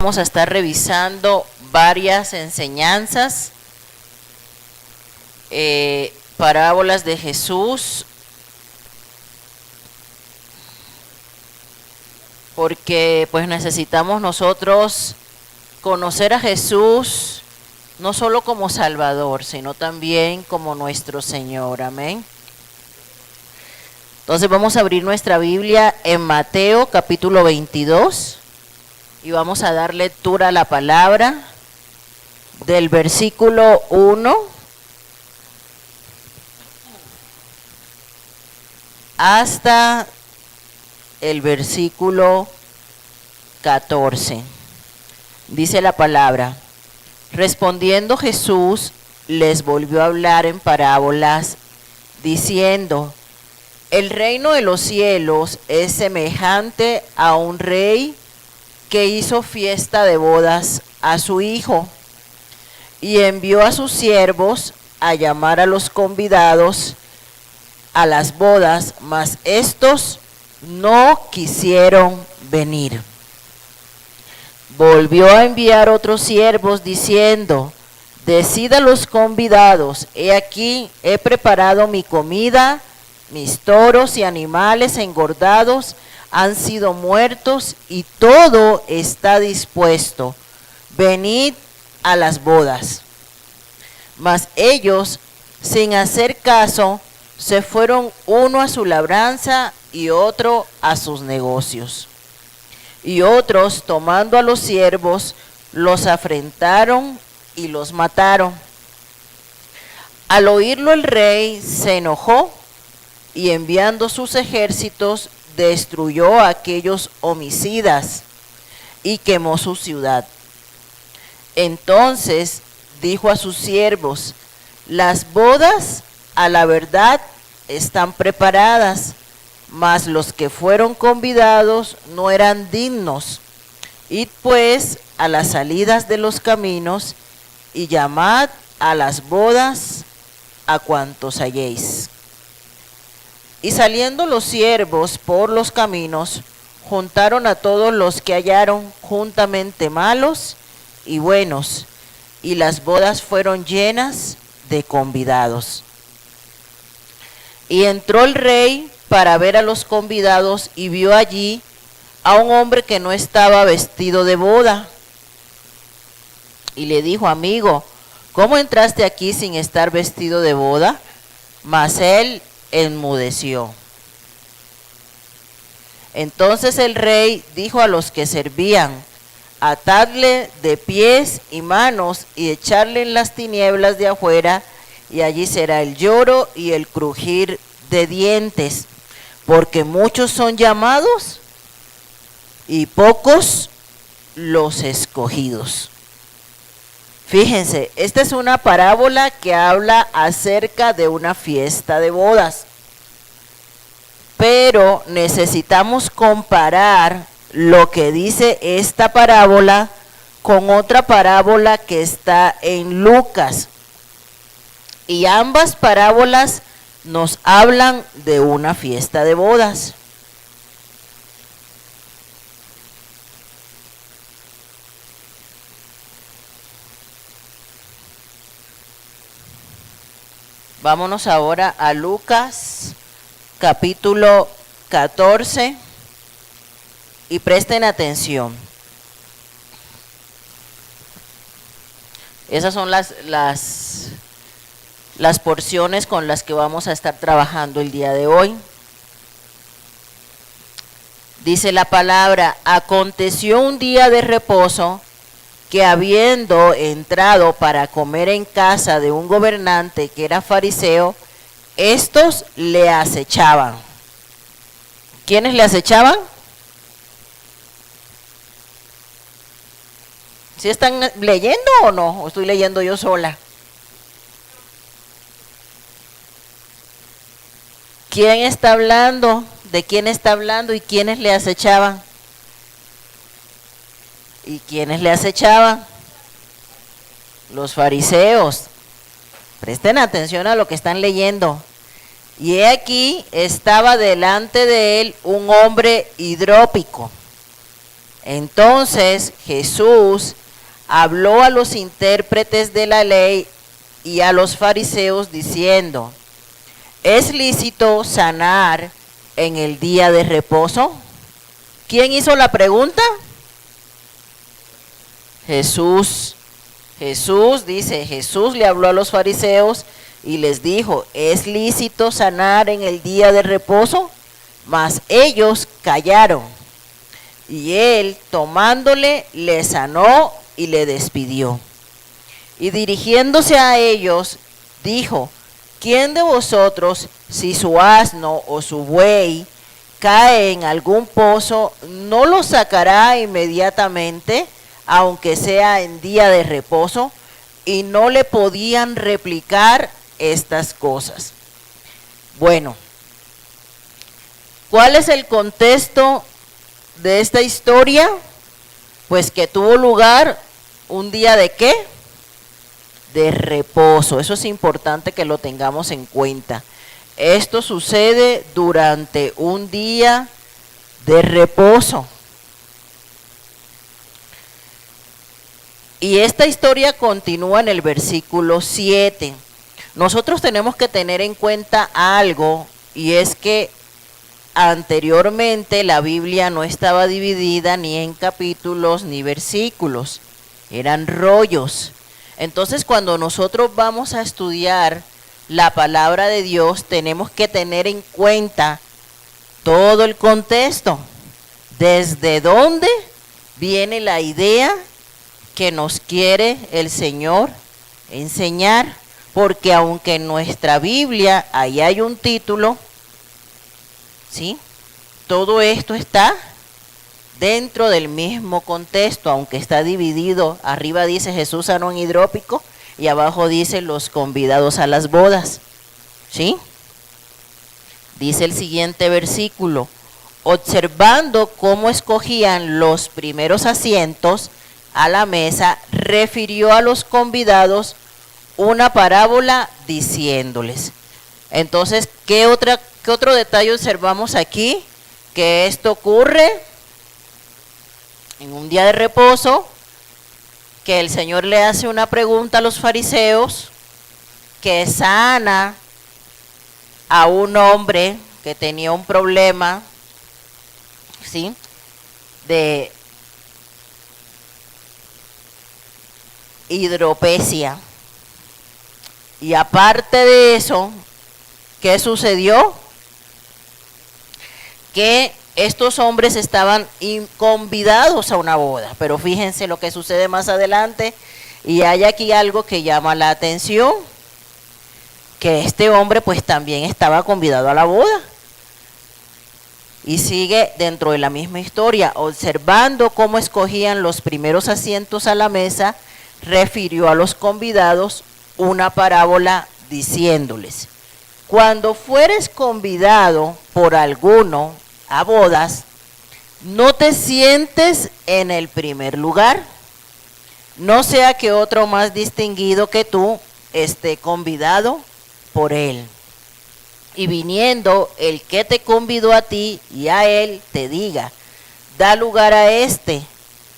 vamos a estar revisando varias enseñanzas, parábolas de Jesús, porque pues necesitamos nosotros conocer a Jesús no solo como Salvador, sino también como nuestro Señor. Amén. Entonces vamos a abrir nuestra Biblia en Mateo capítulo 22 y vamos a dar lectura a la palabra del versículo 1 hasta el versículo 14. Dice la palabra: respondiendo Jesús les volvió a hablar en parábolas, diciendo: el reino de los cielos es semejante a un rey que hizo fiesta de bodas a su hijo, y envió a sus siervos a llamar a los convidados a las bodas, mas estos no quisieron venir. Volvió a enviar otros siervos diciendo: decid a los convidados, he aquí, he preparado mi comida, mis toros y animales engordados han sido muertos y todo está dispuesto. Venid a las bodas. Mas ellos, sin hacer caso, se fueron uno a su labranza y otro a sus negocios. Y otros, tomando a los siervos, los afrentaron y los mataron. Al oírlo el rey se enojó y enviando sus ejércitos destruyó a aquellos homicidas y quemó su ciudad. Entonces dijo a sus siervos: las bodas a la verdad están preparadas, mas los que fueron convidados no eran dignos. Id pues a las salidas de los caminos y llamad a las bodas a cuantos halléis. Y saliendo los siervos por los caminos, juntaron a todos los que hallaron juntamente, malos y buenos, y las bodas fueron llenas de convidados. Y entró el rey para ver a los convidados y vio allí a un hombre que no estaba vestido de boda. Y le dijo: amigo, ¿cómo entraste aquí sin estar vestido de boda? Mas él enmudeció. Entonces el rey dijo a los que servían: atadle de pies y manos y echarle en las tinieblas de afuera, y allí será el lloro y el crujir de dientes, porque muchos son llamados y pocos los escogidos. Fíjense, esta es una parábola que habla acerca de una fiesta de bodas. Pero necesitamos comparar lo que dice esta parábola con otra parábola que está en Lucas. Y ambas parábolas nos hablan de una fiesta de bodas. Vámonos ahora a Lucas capítulo 14 y presten atención. Esas son las porciones con las que vamos a estar trabajando el día de hoy. Dice la palabra: aconteció un día de reposo que, habiendo entrado para comer en casa de un gobernante que era fariseo, estos le acechaban. ¿Quiénes le acechaban? ¿Sí están leyendo o no? ¿O estoy leyendo yo sola? ¿Quién está hablando? ¿De quién está hablando? ¿Y quiénes le acechaban? ¿Y quiénes le acechaban? Los fariseos. Presten atención a lo que están leyendo. Y he aquí estaba delante de él un hombre hidrópico, Entonces Jesús habló a los intérpretes de la ley y a los fariseos diciendo: ¿es lícito sanar en el día de reposo? ¿Quién hizo la pregunta? Jesús. Jesús le habló a los fariseos y les dijo: ¿es lícito sanar en el día de reposo? Mas ellos callaron. Y él, tomándole, le sanó y le despidió. Y dirigiéndose a ellos, dijo: ¿quién de vosotros, si su asno o su buey cae en algún pozo, no lo sacará inmediatamente, aunque sea en día de reposo? Y no le podían replicar estas cosas. Bueno, ¿cuál es el contexto de esta historia? Pues que tuvo lugar un día de ¿qué? De reposo. Eso es importante que lo tengamos en cuenta. Esto sucede durante un día de reposo. Y esta historia continúa en el versículo 7. Nosotros tenemos que tener en cuenta algo, y es que anteriormente la Biblia no estaba dividida ni en capítulos ni versículos, eran rollos. Entonces, cuando nosotros vamos a estudiar la palabra de Dios, tenemos que tener en cuenta todo el contexto, desde dónde viene la idea que nos quiere el Señor enseñar, porque aunque en nuestra Biblia ahí hay un título, ¿sí? Todo esto está dentro del mismo contexto, aunque está dividido. Arriba dice Jesús sanó en hidrópico y abajo dice los convidados a las bodas, ¿sí? Dice el siguiente versículo: observando cómo escogían los primeros asientos a la mesa, refirió a los convidados una parábola diciéndoles. Entonces, ¿qué otro detalle observamos aquí? Que esto ocurre en un día de reposo, que el Señor le hace una pregunta a los fariseos, que sana a un hombre que tenía un problema, ¿sí?, de hidropesia. Y aparte de eso, ¿qué sucedió? Que estos hombres estaban convidados a una boda. Pero fíjense lo que sucede más adelante, y hay aquí algo que llama la atención, que este hombre pues también estaba convidado a la boda. Y sigue dentro de la misma historia: observando cómo escogían los primeros asientos a la mesa, refirió a los convidados una parábola diciéndoles: cuando fueres convidado por alguno a bodas, no te sientes en el primer lugar, no sea que otro más distinguido que tú esté convidado por él. Y viniendo el que te convidó a ti y a él, te diga: da lugar a este,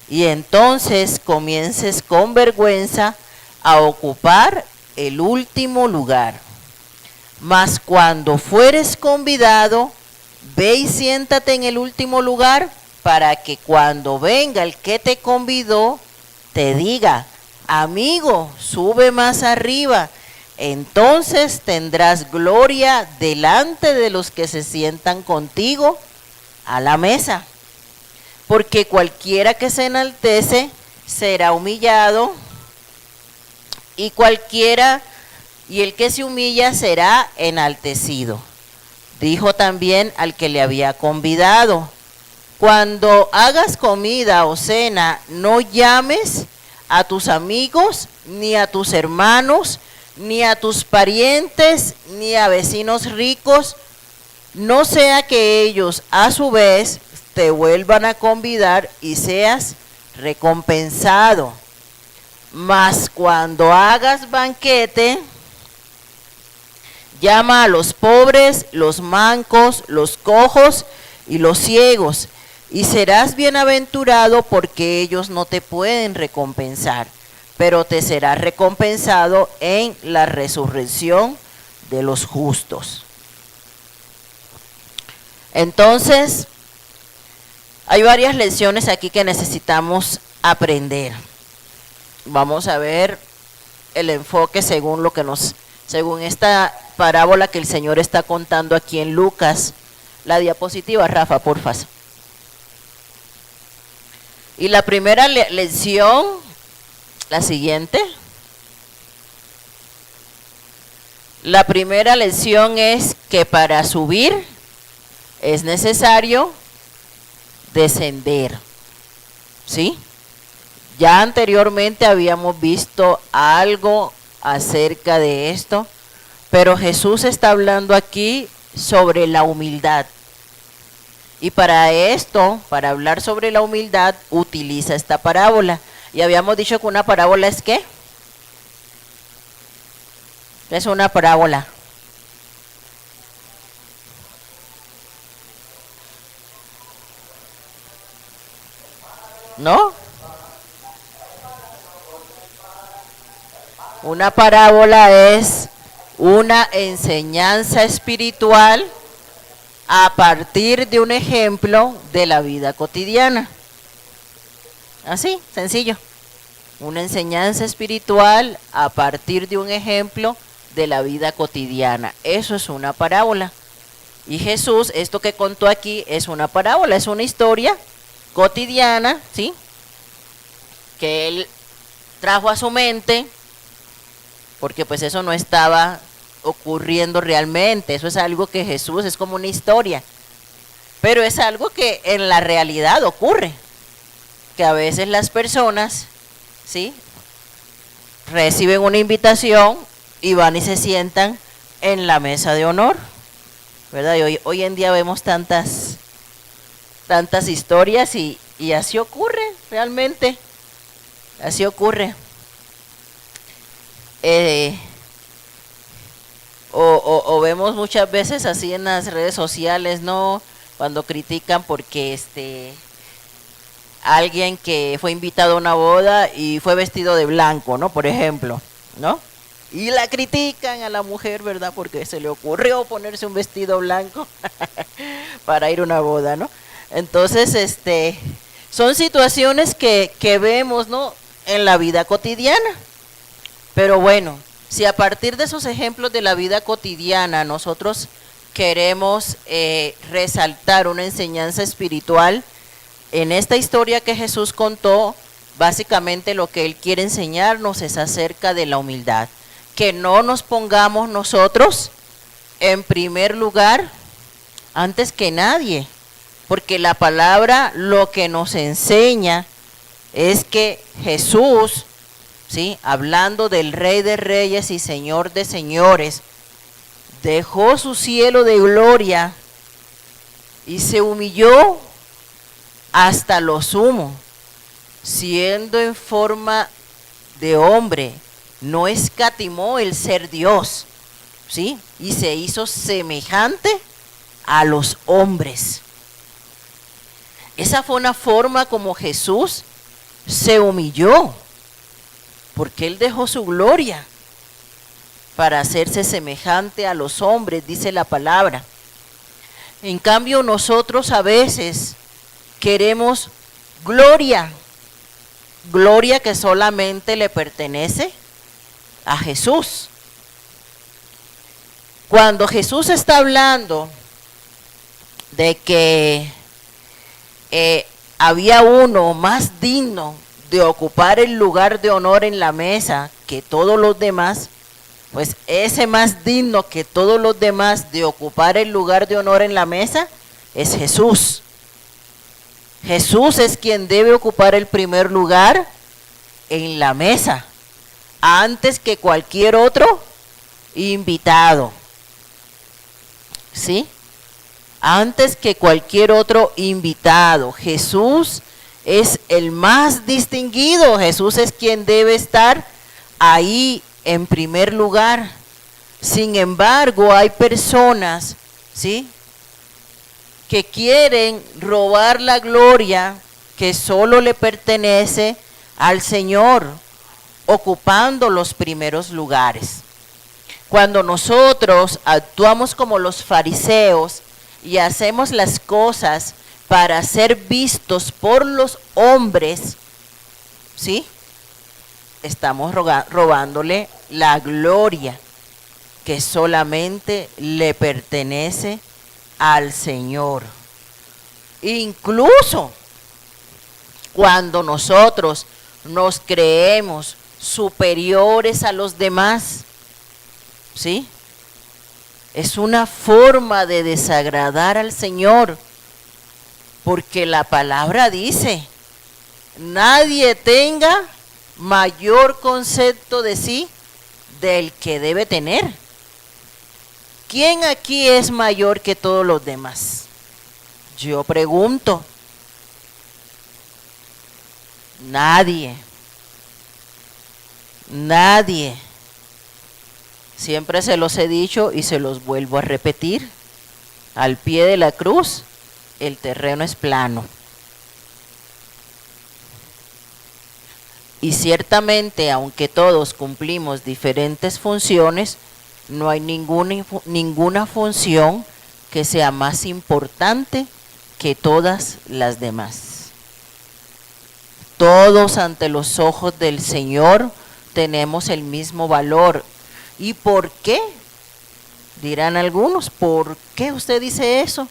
y entonces comiences con vergüenza a ocupar el último lugar. Mas cuando fueres convidado, ve y siéntate en el último lugar, para que cuando venga el que te convidó, te diga: amigo, sube más arriba. Entonces tendrás gloria delante de los que se sientan contigo a la mesa. Porque cualquiera que se enaltece será humillado, y el que se humilla será enaltecido. Dijo también al que le había convidado: cuando hagas comida o cena, no llames a tus amigos, ni a tus hermanos, ni a tus parientes, ni a vecinos ricos, no sea que ellos a su vez te vuelvan a convidar y seas recompensado. Mas cuando hagas banquete, llama a los pobres, los mancos, los cojos y los ciegos, y serás bienaventurado porque ellos no te pueden recompensar, pero te será recompensado en la resurrección de los justos. Entonces, hay varias lecciones aquí que necesitamos aprender. Vamos a ver el enfoque según esta parábola que el Señor está contando aquí en Lucas. La diapositiva, Rafa, porfa. Y la primera lección, la siguiente. La primera lección es que para subir es necesario descender, ¿sí? Ya anteriormente habíamos visto algo acerca de esto, pero Jesús está hablando aquí sobre la humildad. Y para esto, para hablar sobre la humildad, utiliza esta parábola. Y habíamos dicho que una parábola es ¿qué? Es una parábola. ¿No? Una parábola es una enseñanza espiritual a partir de un ejemplo de la vida cotidiana. Así, sencillo. Una enseñanza espiritual a partir de un ejemplo de la vida cotidiana. Eso es una parábola. Y Jesús, esto que contó aquí, es una parábola, es una historia cotidiana, ¿sí? Que él trajo a su mente, porque pues eso no estaba ocurriendo realmente, eso es algo que Jesús, es como una historia, pero es algo que en la realidad ocurre, que a veces las personas, ¿sí?, reciben una invitación y van y se sientan en la mesa de honor, ¿verdad? Y hoy en día vemos tantas historias y así ocurre realmente, así ocurre. O vemos muchas veces así en las redes sociales, ¿no? Cuando critican porque alguien que fue invitado a una boda y fue vestido de blanco, ¿no? Por ejemplo, ¿no? Y la critican a la mujer, ¿verdad? Porque se le ocurrió ponerse un vestido blanco para ir a una boda, ¿no? Entonces, son situaciones que vemos, ¿no?, en la vida cotidiana. Pero bueno, si a partir de esos ejemplos de la vida cotidiana nosotros queremos resaltar una enseñanza espiritual, en esta historia que Jesús contó, básicamente lo que Él quiere enseñarnos es acerca de la humildad. Que no nos pongamos nosotros en primer lugar antes que nadie, porque la palabra lo que nos enseña es que Jesús, ¿sí?, hablando del Rey de Reyes y Señor de Señores, dejó su cielo de gloria y se humilló hasta lo sumo, siendo en forma de hombre, no escatimó el ser Dios, ¿sí?, y se hizo semejante a los hombres. Esa fue una forma como Jesús se humilló, porque Él dejó su gloria para hacerse semejante a los hombres, dice la palabra. En cambio, nosotros a veces queremos gloria que solamente le pertenece a Jesús. Cuando Jesús está hablando de que había uno más digno de ocupar el lugar de honor en la mesa que todos los demás, pues ese más digno que todos los demás de ocupar el lugar de honor en la mesa es Jesús. Jesús es quien debe ocupar el primer lugar en la mesa, antes que cualquier otro invitado. ¿Sí? Antes que cualquier otro invitado. Jesús es el más distinguido. Jesús es quien debe estar ahí en primer lugar. Sin embargo, hay personas, ¿sí?, que quieren robar la gloria que solo le pertenece al Señor, ocupando los primeros lugares. Cuando nosotros actuamos como los fariseos y hacemos las cosas para ser vistos por los hombres, ¿sí? Estamos robándole la gloria que solamente le pertenece al Señor. Incluso cuando nosotros nos creemos superiores a los demás, ¿sí? Es una forma de desagradar al Señor, porque la palabra dice, nadie tenga mayor concepto de sí del que debe tener. ¿Quién aquí es mayor que todos los demás? Yo pregunto. Nadie. Nadie. Siempre se los he dicho y se los vuelvo a repetir. Al pie de la cruz, el terreno es plano. Y ciertamente, aunque todos cumplimos diferentes funciones, no hay ninguna función que sea más importante que todas las demás. Todos ante los ojos del Señor tenemos el mismo valor. ¿Y por qué? Dirán algunos, ¿por qué usted dice eso?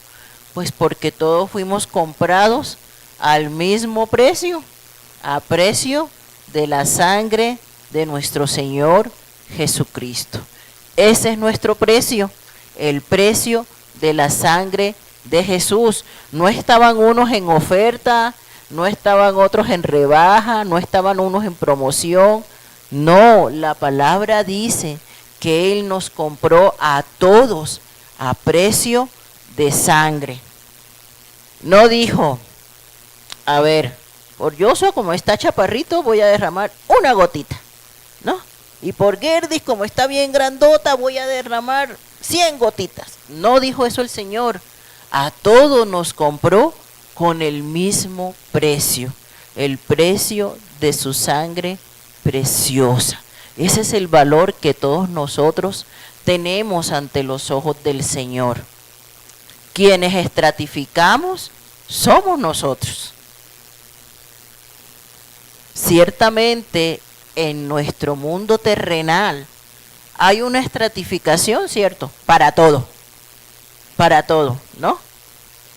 Pues porque todos fuimos comprados al mismo precio, a precio de la sangre de nuestro Señor Jesucristo. Ese es nuestro precio, el precio de la sangre de Jesús. No estaban unos en oferta, no estaban otros en rebaja, no estaban unos en promoción. No, la palabra dice que Él nos compró a todos a precio de sangre. No dijo, a ver, por Joshua como está chaparrito voy a derramar una gotita, ¿no? Y por Gerdis como está bien grandota voy a derramar 100 gotitas. No dijo eso el Señor. A todos nos compró con el mismo precio, el precio de su sangre preciosa. Ese es el valor que todos nosotros tenemos ante los ojos del Señor. Quienes estratificamos somos nosotros. Ciertamente en nuestro mundo terrenal hay una estratificación, ¿cierto? Para todo, ¿no?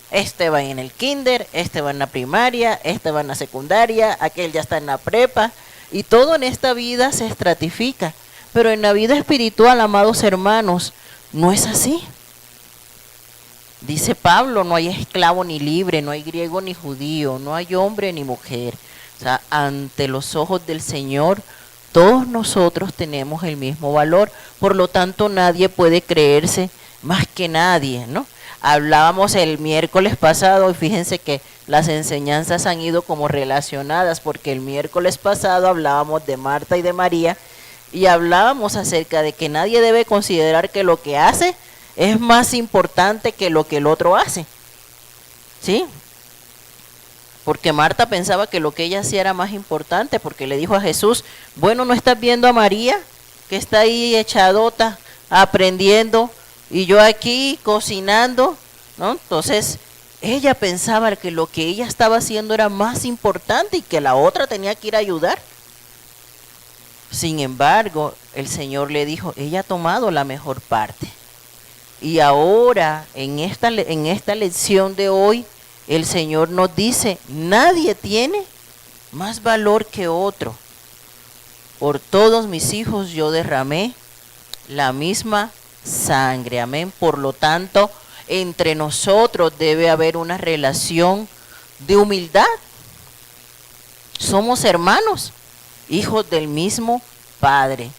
Este va en el kinder, este va en la primaria, este va en la secundaria, aquel ya está en la prepa, y todo en esta vida se estratifica. Pero en la vida espiritual, amados hermanos, no es así. Dice Pablo, no hay esclavo ni libre, no hay griego ni judío, no hay hombre ni mujer. O sea, ante los ojos del Señor, todos nosotros tenemos el mismo valor. Por lo tanto, nadie puede creerse más que nadie, ¿no? Hablábamos el miércoles pasado, y fíjense que las enseñanzas han ido como relacionadas, porque el miércoles pasado hablábamos de Marta y de María, y hablábamos acerca de que nadie debe considerar que lo que hace es más importante que lo que el otro hace, ¿sí? Porque Marta pensaba que lo que ella hacía era más importante, porque le dijo a Jesús, bueno, ¿no estás viendo a María, que está ahí echadota, aprendiendo, y yo aquí cocinando, ¿no? Entonces, ella pensaba que lo que ella estaba haciendo era más importante y que la otra tenía que ir a ayudar. Sin embargo, el Señor le dijo, ella ha tomado la mejor parte. Y ahora, en esta lección de hoy, el Señor nos dice, nadie tiene más valor que otro. Por todos mis hijos yo derramé la misma sangre, amén. Por lo tanto, entre nosotros debe haber una relación de humildad. Somos hermanos, hijos del mismo Padre.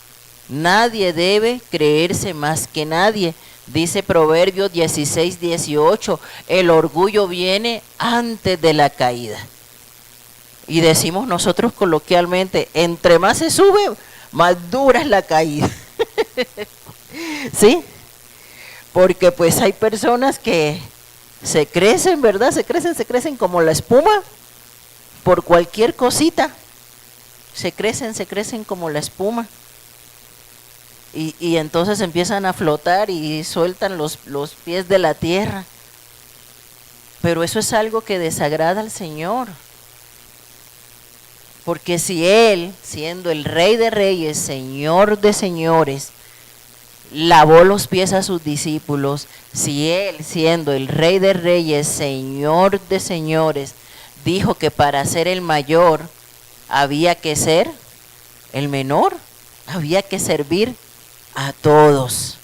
Nadie debe creerse más que nadie. Dice Proverbios 16:18, el orgullo viene antes de la caída. Y decimos nosotros coloquialmente, entre más se sube, más dura es la caída. ¿Sí? Porque pues hay personas que se crecen, ¿verdad? Se crecen como la espuma por cualquier cosita. Se crecen como la espuma. Y entonces empiezan a flotar y sueltan los pies de la tierra. Pero eso es algo que desagrada al Señor. Porque si Él, siendo el Rey de Reyes, Señor de Señores, lavó los pies a sus discípulos, si Él, siendo el Rey de Reyes, Señor de Señores, dijo que para ser el mayor había que ser el menor, había que servir a todos.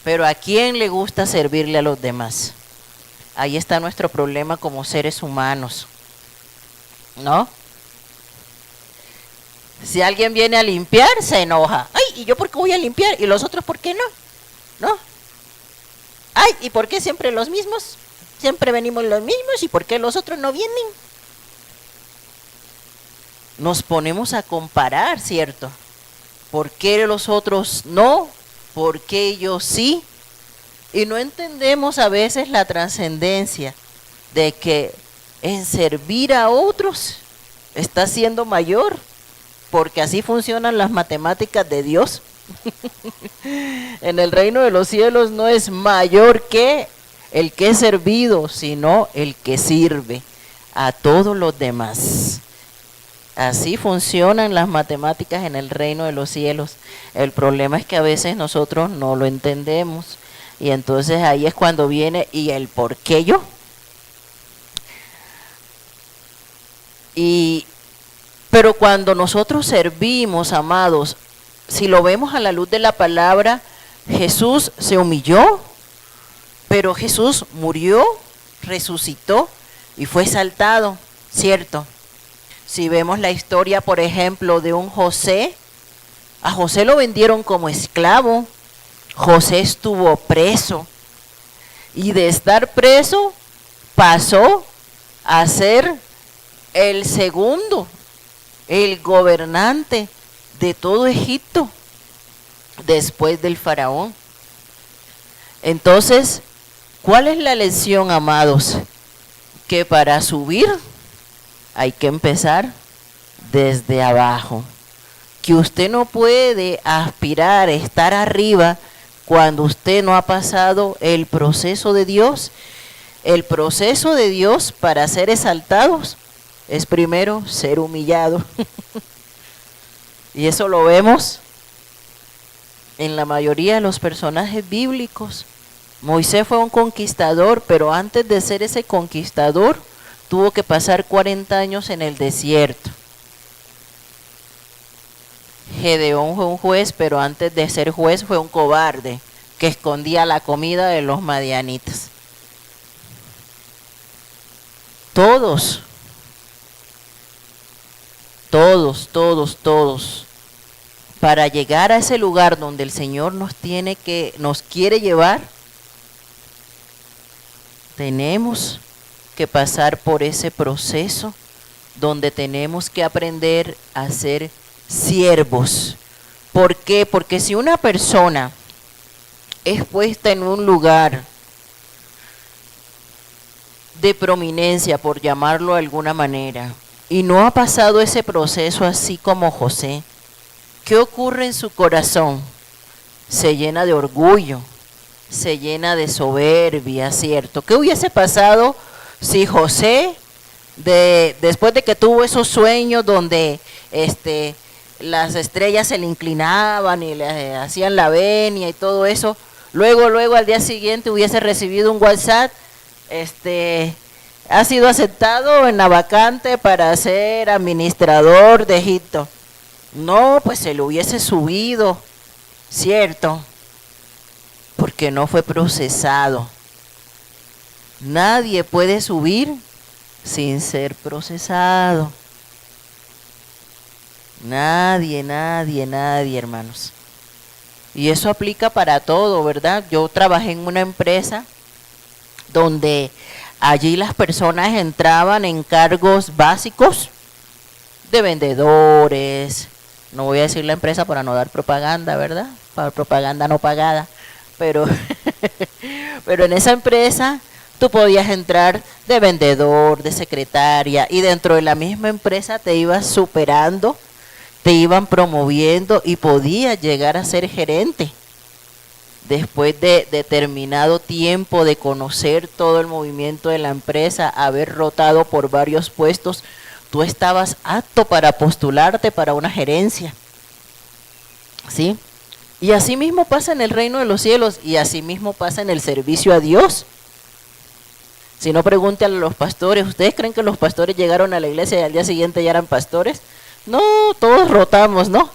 Pero ¿a quién le gusta servirle a los demás? Ahí está nuestro problema como seres humanos, ¿no? Si alguien viene a limpiar, se enoja. Ay, ¿y yo por qué voy a limpiar? ¿Y los otros por qué no? ¿No? Ay, ¿y por qué siempre los mismos? Siempre venimos los mismos, ¿y por qué los otros no vienen? Nos ponemos a comparar, ¿cierto? ¿Por qué los otros no? ¿Por qué ellos sí? Y no entendemos a veces la trascendencia de que en servir a otros está siendo mayor, porque así funcionan las matemáticas de Dios. En el reino de los cielos no es mayor que el que es servido, sino el que sirve a todos los demás. Así funcionan las matemáticas en el reino de los cielos. El problema es que a veces nosotros no lo entendemos. Y entonces ahí es cuando viene y el por qué yo. Pero cuando nosotros servimos, amados, si lo vemos a la luz de la palabra, Jesús se humilló, pero Jesús murió, resucitó y fue exaltado, ¿cierto? Si vemos la historia, por ejemplo, de un José, a José lo vendieron como esclavo, José estuvo preso y de estar preso pasó a ser el segundo, el gobernante de todo Egipto después del faraón. Entonces, ¿cuál es la lección, amados? Que para subir hay que empezar desde abajo. Que usted no puede aspirar a estar arriba cuando usted no ha pasado el proceso de Dios. El proceso de Dios para ser exaltados es primero ser humillado. Y eso lo vemos en la mayoría de los personajes bíblicos. Moisés fue un conquistador, pero antes de ser ese conquistador, tuvo que pasar 40 años en el desierto. Gedeón fue un juez, pero antes de ser juez fue un cobarde que escondía la comida de los madianitas. Todos, para llegar a ese lugar donde el Señor nos quiere llevar, tenemos que pasar por ese proceso donde tenemos que aprender a ser siervos. ¿Por qué? Porque si una persona es puesta en un lugar de prominencia, por llamarlo de alguna manera, y no ha pasado ese proceso así como José, ¿qué ocurre en su corazón? Se llena de orgullo, se llena de soberbia, ¿cierto? ¿Qué hubiese pasado si José, después de que tuvo esos sueños donde las estrellas se le inclinaban y le hacían la venia y todo eso, luego al día siguiente hubiese recibido un WhatsApp, ha sido aceptado en la vacante para ser administrador de Egipto? No, pues se lo hubiese subido, ¿cierto? Porque no fue procesado. Nadie puede subir sin ser procesado. Nadie, hermanos. Y eso aplica para todo, ¿verdad? Yo trabajé en una empresa donde allí las personas entraban en cargos básicos de vendedores. No voy a decir la empresa para no dar propaganda, ¿verdad? Para propaganda no pagada. Pero en esa empresa Tú podías entrar de vendedor, de secretaria, y dentro de la misma empresa te ibas superando, te iban promoviendo y podías llegar a ser gerente. Después de determinado tiempo de conocer todo el movimiento de la empresa, haber rotado por varios puestos, tú estabas apto para postularte para una gerencia. ¿Sí? Y así mismo pasa en el reino de los cielos y así mismo pasa en el servicio a Dios. Si no, pregúntenle a los pastores. ¿Ustedes creen que los pastores llegaron a la iglesia y al día siguiente ya eran pastores? No, todos rotamos, ¿no?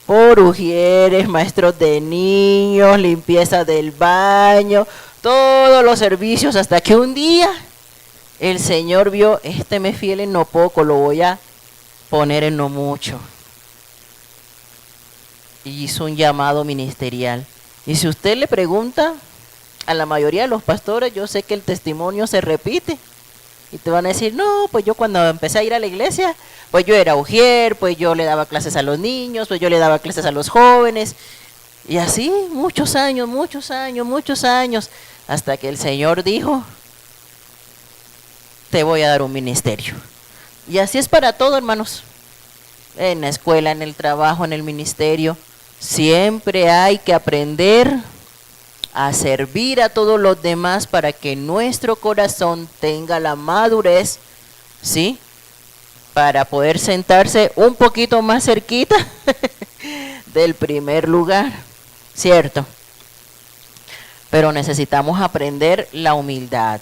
Por ujieres, maestros de niños, limpieza del baño, todos los servicios, hasta que un día el Señor vio, este me es fiel en no poco, lo voy a poner en no mucho. Y hizo un llamado ministerial. Y si usted le pregunta a la mayoría de los pastores, yo sé que el testimonio se repite. Y te van a decir, no, pues yo cuando empecé a ir a la iglesia, pues yo era ujier, pues yo le daba clases a los niños, pues yo le daba clases a los jóvenes. Y así muchos años, hasta que el Señor dijo, te voy a dar un ministerio. Y así es para todo, hermanos. En la escuela, en el trabajo, en el ministerio, siempre hay que aprender a servir a todos los demás para que nuestro corazón tenga la madurez, ¿sí? Para poder sentarse un poquito más cerquita del primer lugar, ¿cierto? Pero necesitamos aprender la humildad.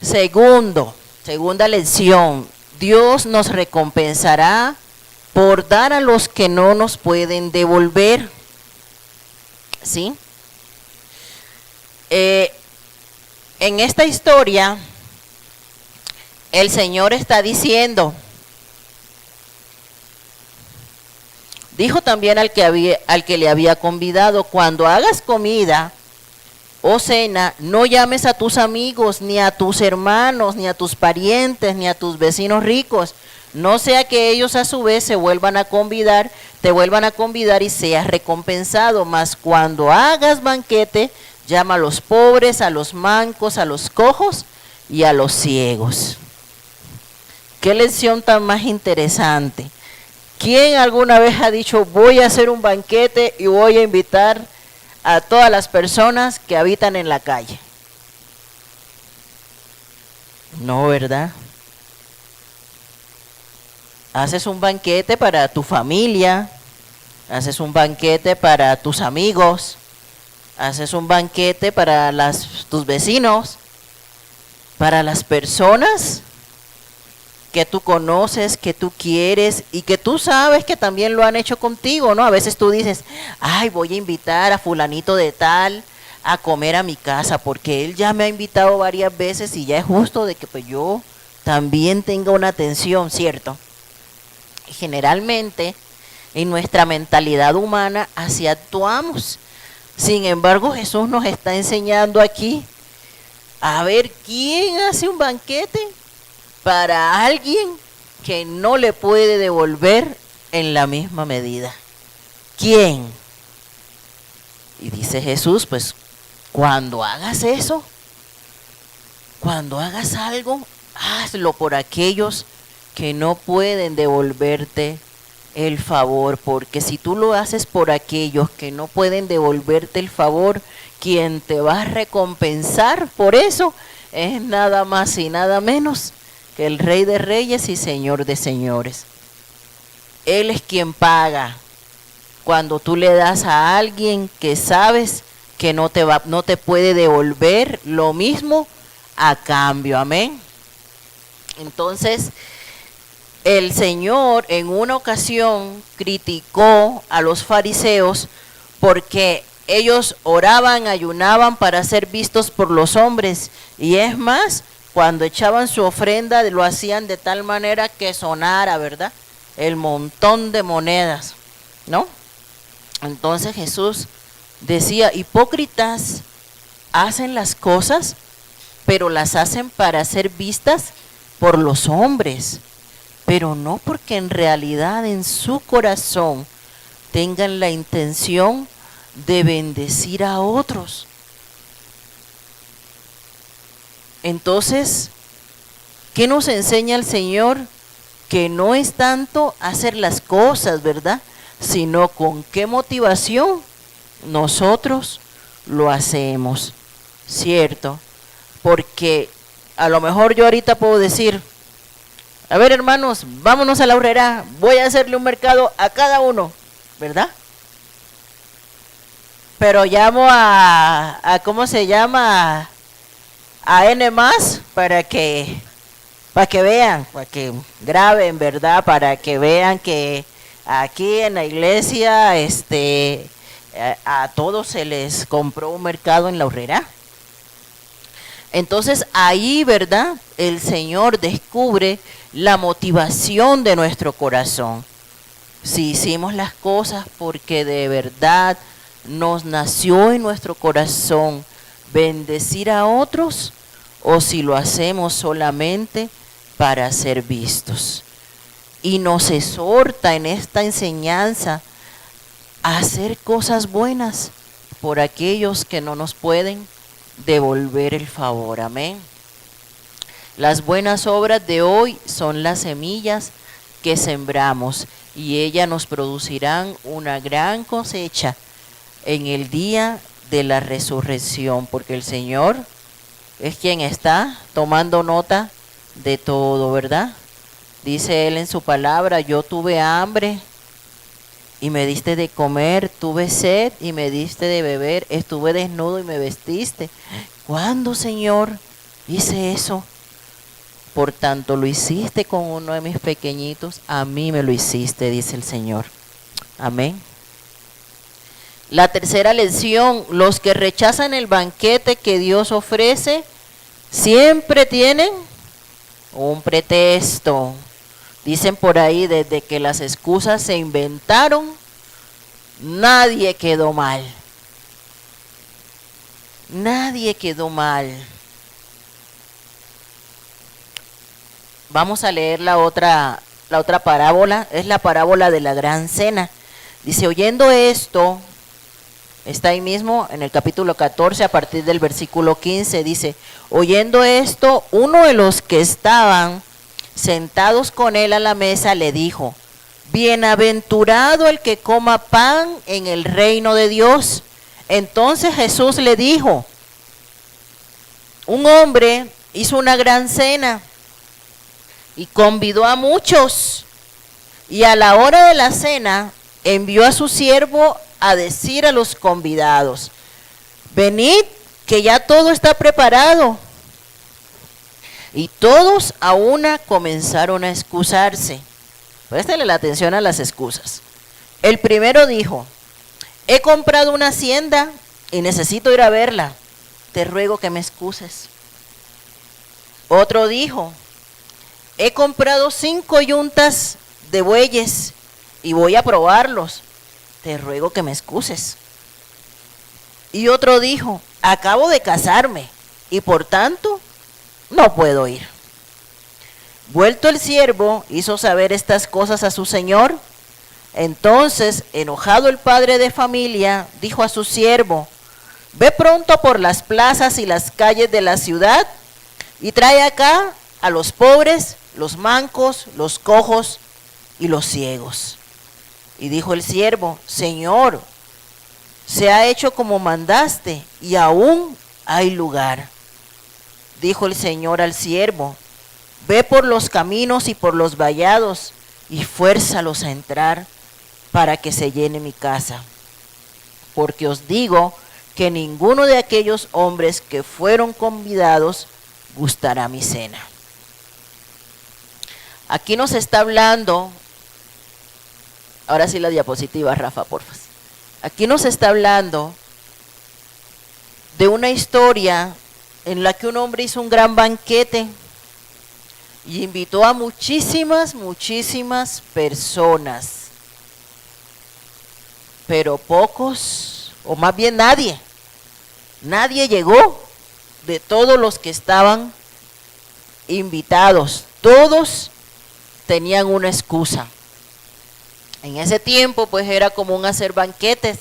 Segunda lección, Dios nos recompensará por dar a los que no nos pueden devolver. ¿Sí? En esta historia, el Señor está diciendo, dijo también al que le había convidado, cuando hagas comida o cena, no llames a tus amigos, ni a tus hermanos, ni a tus parientes, ni a tus vecinos ricos, no sea que ellos a su vez te vuelvan a convidar y seas recompensado. Mas cuando hagas banquete, llama a los pobres, a los mancos, a los cojos y a los ciegos. Qué lección tan más interesante. ¿Quién alguna vez ha dicho, voy a hacer un banquete y voy a invitar a todas las personas que habitan en la calle? No, ¿verdad? Haces un banquete para tu familia, haces un banquete para tus amigos, haces un banquete para tus vecinos, para las personas que tú conoces, que tú quieres y que tú sabes que también lo han hecho contigo, ¿no? A veces tú dices, ay, voy a invitar a fulanito de tal a comer a mi casa porque él ya me ha invitado varias veces y ya es justo de que pues yo también tenga una atención, ¿cierto? Generalmente en nuestra mentalidad humana así actuamos. Sin embargo, Jesús nos está enseñando aquí a ver quién hace un banquete para alguien que no le puede devolver en la misma medida. ¿Quién? Y dice Jesús, pues cuando hagas eso, cuando hagas algo, hazlo por aquellos que no pueden devolverte el favor, porque si tú lo haces por aquellos que no pueden devolverte el favor, quien te va a recompensar por eso es nada más y nada menos que el Rey de Reyes y Señor de Señores. Él es quien paga cuando tú le das a alguien que sabes que no te puede devolver lo mismo a cambio. Amén. Entonces, el Señor en una ocasión criticó a los fariseos porque ellos oraban, ayunaban para ser vistos por los hombres. Y es más, cuando echaban su ofrenda lo hacían de tal manera que sonara, ¿verdad? El montón de monedas, ¿no? Entonces Jesús decía, hipócritas, hacen las cosas, pero las hacen para ser vistas por los hombres, pero no porque en realidad en su corazón tengan la intención de bendecir a otros. Entonces, ¿qué nos enseña el Señor? Que no es tanto hacer las cosas, ¿verdad? Sino con qué motivación nosotros lo hacemos, ¿cierto? Porque a lo mejor yo ahorita puedo decir, a ver hermanos, vámonos a la Aurrera, voy a hacerle un mercado a cada uno, ¿verdad? Pero llamo a ¿cómo se llama? A N más para que vean, para que graben, ¿verdad? Para que vean que aquí en la iglesia a todos se les compró un mercado en la Aurrera. Entonces ahí, ¿verdad? El Señor descubre la motivación de nuestro corazón. Si hicimos las cosas porque de verdad nos nació en nuestro corazón bendecir a otros, o si lo hacemos solamente para ser vistos. Y nos exhorta en esta enseñanza a hacer cosas buenas por aquellos que no nos pueden devolver el favor. Amén. Las buenas obras de hoy son las semillas que sembramos y ellas nos producirán una gran cosecha en el día de la resurrección, porque el Señor es quien está tomando nota de todo, ¿verdad? Dice Él en su palabra, yo tuve hambre y me diste de comer, tuve sed y me diste de beber, estuve desnudo y me vestiste. ¿Cuándo, Señor, hice eso? Por tanto, lo hiciste con uno de mis pequeñitos, a mí me lo hiciste, dice el Señor. Amén. La tercera lección, los que rechazan el banquete que Dios ofrece, siempre tienen un pretexto. Dicen por ahí, desde que las excusas se inventaron, nadie quedó mal. Nadie quedó mal. Vamos a leer la otra parábola, es la parábola de la gran cena. Dice, oyendo esto, está ahí mismo en el capítulo 14 a partir del versículo 15, dice, oyendo esto, uno de los que estaban sentados con él a la mesa le dijo, bienaventurado el que coma pan en el reino de Dios. Entonces Jesús le dijo, un hombre hizo una gran cena y convidó a muchos, y a la hora de la cena envió a su siervo a decir a los convidados, venid, que ya todo está preparado. Y todos a una comenzaron a excusarse. Préstale la atención a las excusas. El primero dijo, he comprado una hacienda y necesito ir a verla. Te ruego que me excuses. Otro dijo, he comprado 5 yuntas de bueyes y voy a probarlos. Te ruego que me excuses. Y otro dijo, acabo de casarme y por tanto no puedo ir. Vuelto el siervo, hizo saber estas cosas a su señor. Entonces, enojado el padre de familia, dijo a su siervo, ve pronto por las plazas y las calles de la ciudad y trae acá a los pobres, los mancos, los cojos y los ciegos. Y dijo el siervo, Señor, se ha hecho como mandaste y aún hay lugar. Dijo el Señor al siervo, ve por los caminos y por los vallados y fuérzalos a entrar para que se llene mi casa. Porque os digo que ninguno de aquellos hombres que fueron convidados gustará mi cena. Aquí nos está hablando, ahora sí la diapositiva, Rafa, porfa. Aquí nos está hablando de una historia en la que un hombre hizo un gran banquete y invitó a muchísimas personas, pero pocos, o más bien nadie llegó de todos los que estaban invitados. Todos tenían una excusa. En ese tiempo pues era común hacer banquetes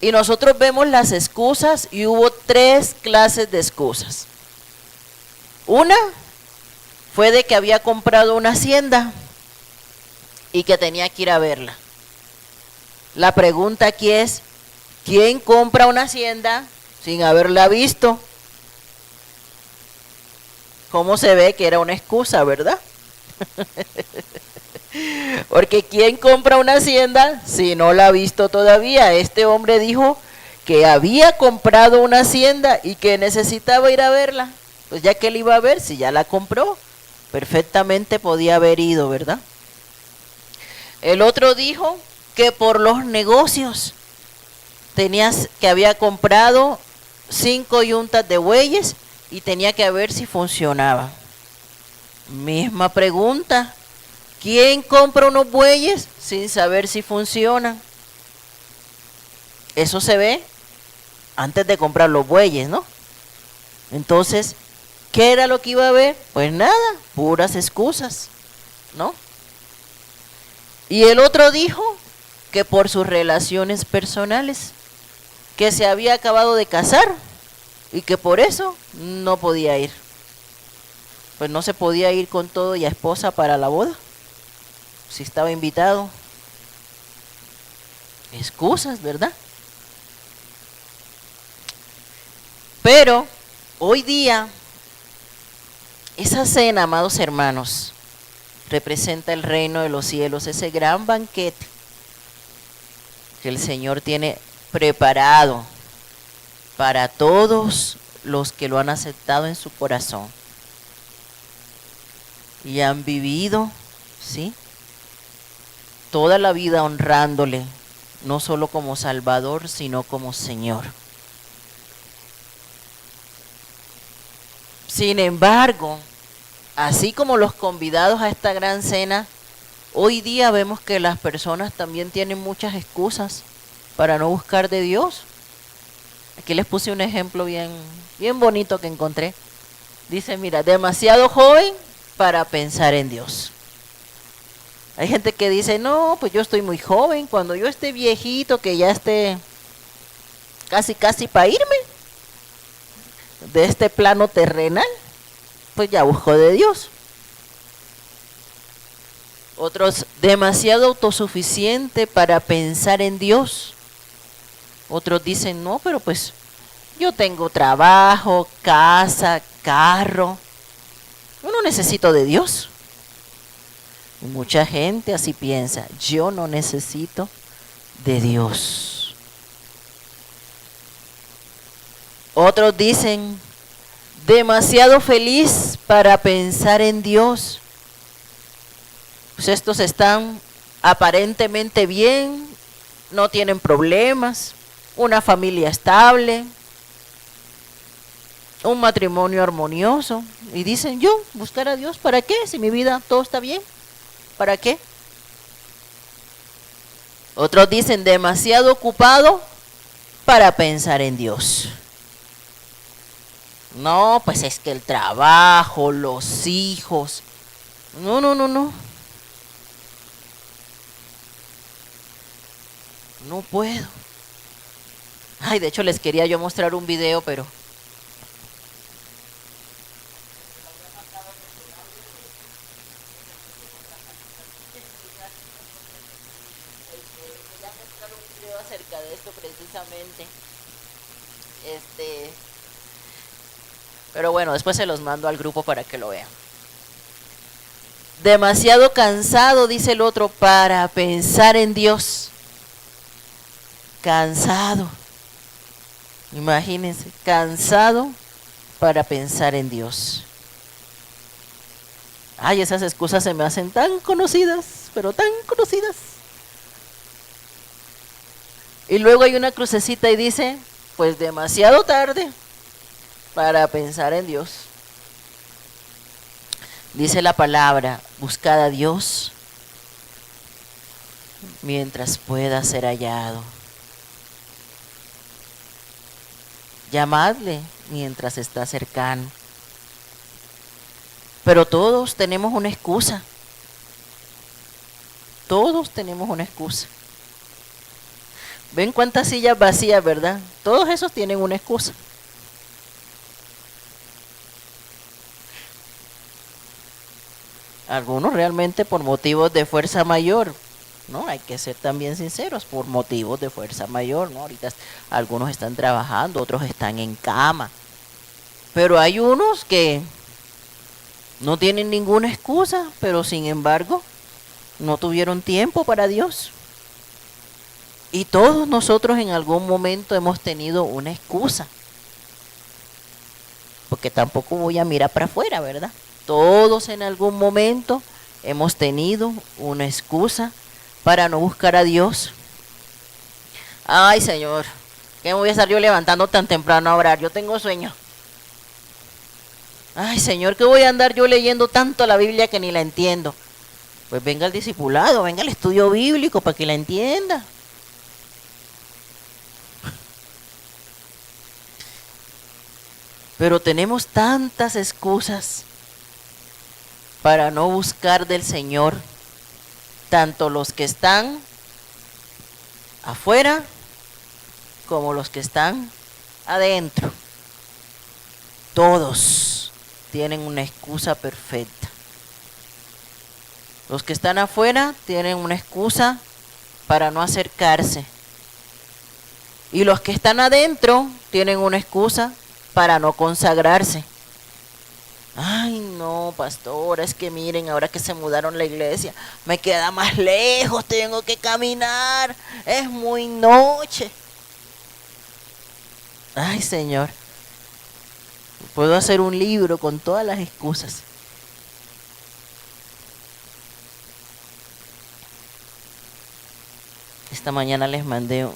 Y nosotros vemos las excusas y hubo 3 clases de excusas. Una fue de que había comprado una hacienda y que tenía que ir a verla. La pregunta aquí es, ¿quién compra una hacienda sin haberla visto? ¿Cómo se ve que era una excusa, verdad? Porque ¿quién compra una hacienda si no la ha visto todavía? Este hombre dijo que había comprado una hacienda y que necesitaba ir a verla. Pues ya que él iba a ver, si ya la compró, perfectamente podía haber ido, ¿verdad? El otro dijo que por los negocios que había comprado 5 yuntas de bueyes y tenía que ver si funcionaba. Misma pregunta. ¿Quién compra unos bueyes sin saber si funcionan? Eso se ve antes de comprar los bueyes, ¿no? Entonces, ¿qué era lo que iba a ver? Pues nada, puras excusas, ¿no? Y el otro dijo que por sus relaciones personales, que se había acabado de casar y que por eso no podía ir. Pues no se podía ir con todo y a esposa para la boda, si estaba invitado. Excusas, ¿verdad? Pero hoy día, esa cena, amados hermanos, representa el reino de los cielos, ese gran banquete que el Señor tiene preparado para todos los que lo han aceptado en su corazón y han vivido, ¿sí?, toda la vida honrándole, no solo como Salvador, sino como Señor. Sin embargo, así como los convidados a esta gran cena, hoy día vemos que las personas también tienen muchas excusas para no buscar de Dios. Aquí les puse un ejemplo bien bonito que encontré. Dice, mira, demasiado joven para pensar en Dios. Hay gente que dice, no, pues yo estoy muy joven, cuando yo esté viejito, que ya esté casi para irme de este plano terrenal, pues ya busco de Dios. Otros, demasiado autosuficiente para pensar en Dios. Otros dicen, no, pero pues yo tengo trabajo, casa, carro, yo no necesito de Dios. Y mucha gente así piensa, yo no necesito de Dios. Otros dicen, demasiado feliz para pensar en Dios. Pues estos están aparentemente bien, no tienen problemas, una familia estable, un matrimonio armonioso. Y dicen, yo buscar a Dios, ¿para qué? Si mi vida todo está bien, ¿para qué? Otros dicen, demasiado ocupado para pensar en Dios. No, pues es que el trabajo, los hijos. No. No puedo. Ay, de hecho les quería yo mostrar un video, pero acerca de esto precisamente. Pero bueno, después se los mando al grupo para que lo vean. Demasiado cansado, dice el otro, para pensar en Dios. Cansado. Imagínense, cansado para pensar en Dios. Ay, esas excusas se me hacen tan conocidas, pero tan conocidas. Y luego hay una crucecita y dice, pues demasiado tarde para pensar en Dios. Dice la palabra, buscad a Dios mientras pueda ser hallado. Llamadle mientras está cercano. Pero todos tenemos una excusa. Todos tenemos una excusa. ¿Ven cuántas sillas vacías, verdad? Todos esos tienen una excusa. Algunos realmente por motivos de fuerza mayor, ¿no? Hay que ser también sinceros, por motivos de fuerza mayor, ¿no? Ahorita algunos están trabajando, otros están en cama. Pero hay unos que no tienen ninguna excusa, pero sin embargo no tuvieron tiempo para Dios. Y todos nosotros en algún momento hemos tenido una excusa. Porque tampoco voy a mirar para afuera, ¿verdad? Todos en algún momento hemos tenido una excusa para no buscar a Dios. Ay, Señor, ¿qué me voy a estar yo levantando tan temprano a orar? Yo tengo sueño. Ay, Señor, ¿qué voy a andar yo leyendo tanto la Biblia que ni la entiendo? Pues venga el discipulado, venga el estudio bíblico para que la entienda. Pero tenemos tantas excusas para no buscar del Señor, tanto los que están afuera como los que están adentro. Todos tienen una excusa perfecta. Los que están afuera tienen una excusa para no acercarse. Y los que están adentro tienen una excusa para no consagrarse. Ay, no, pastora, es que miren, ahora que se mudaron la iglesia, me queda más lejos, tengo que caminar, es muy noche. Ay, Señor, puedo hacer un libro con todas las excusas. Esta mañana les mandé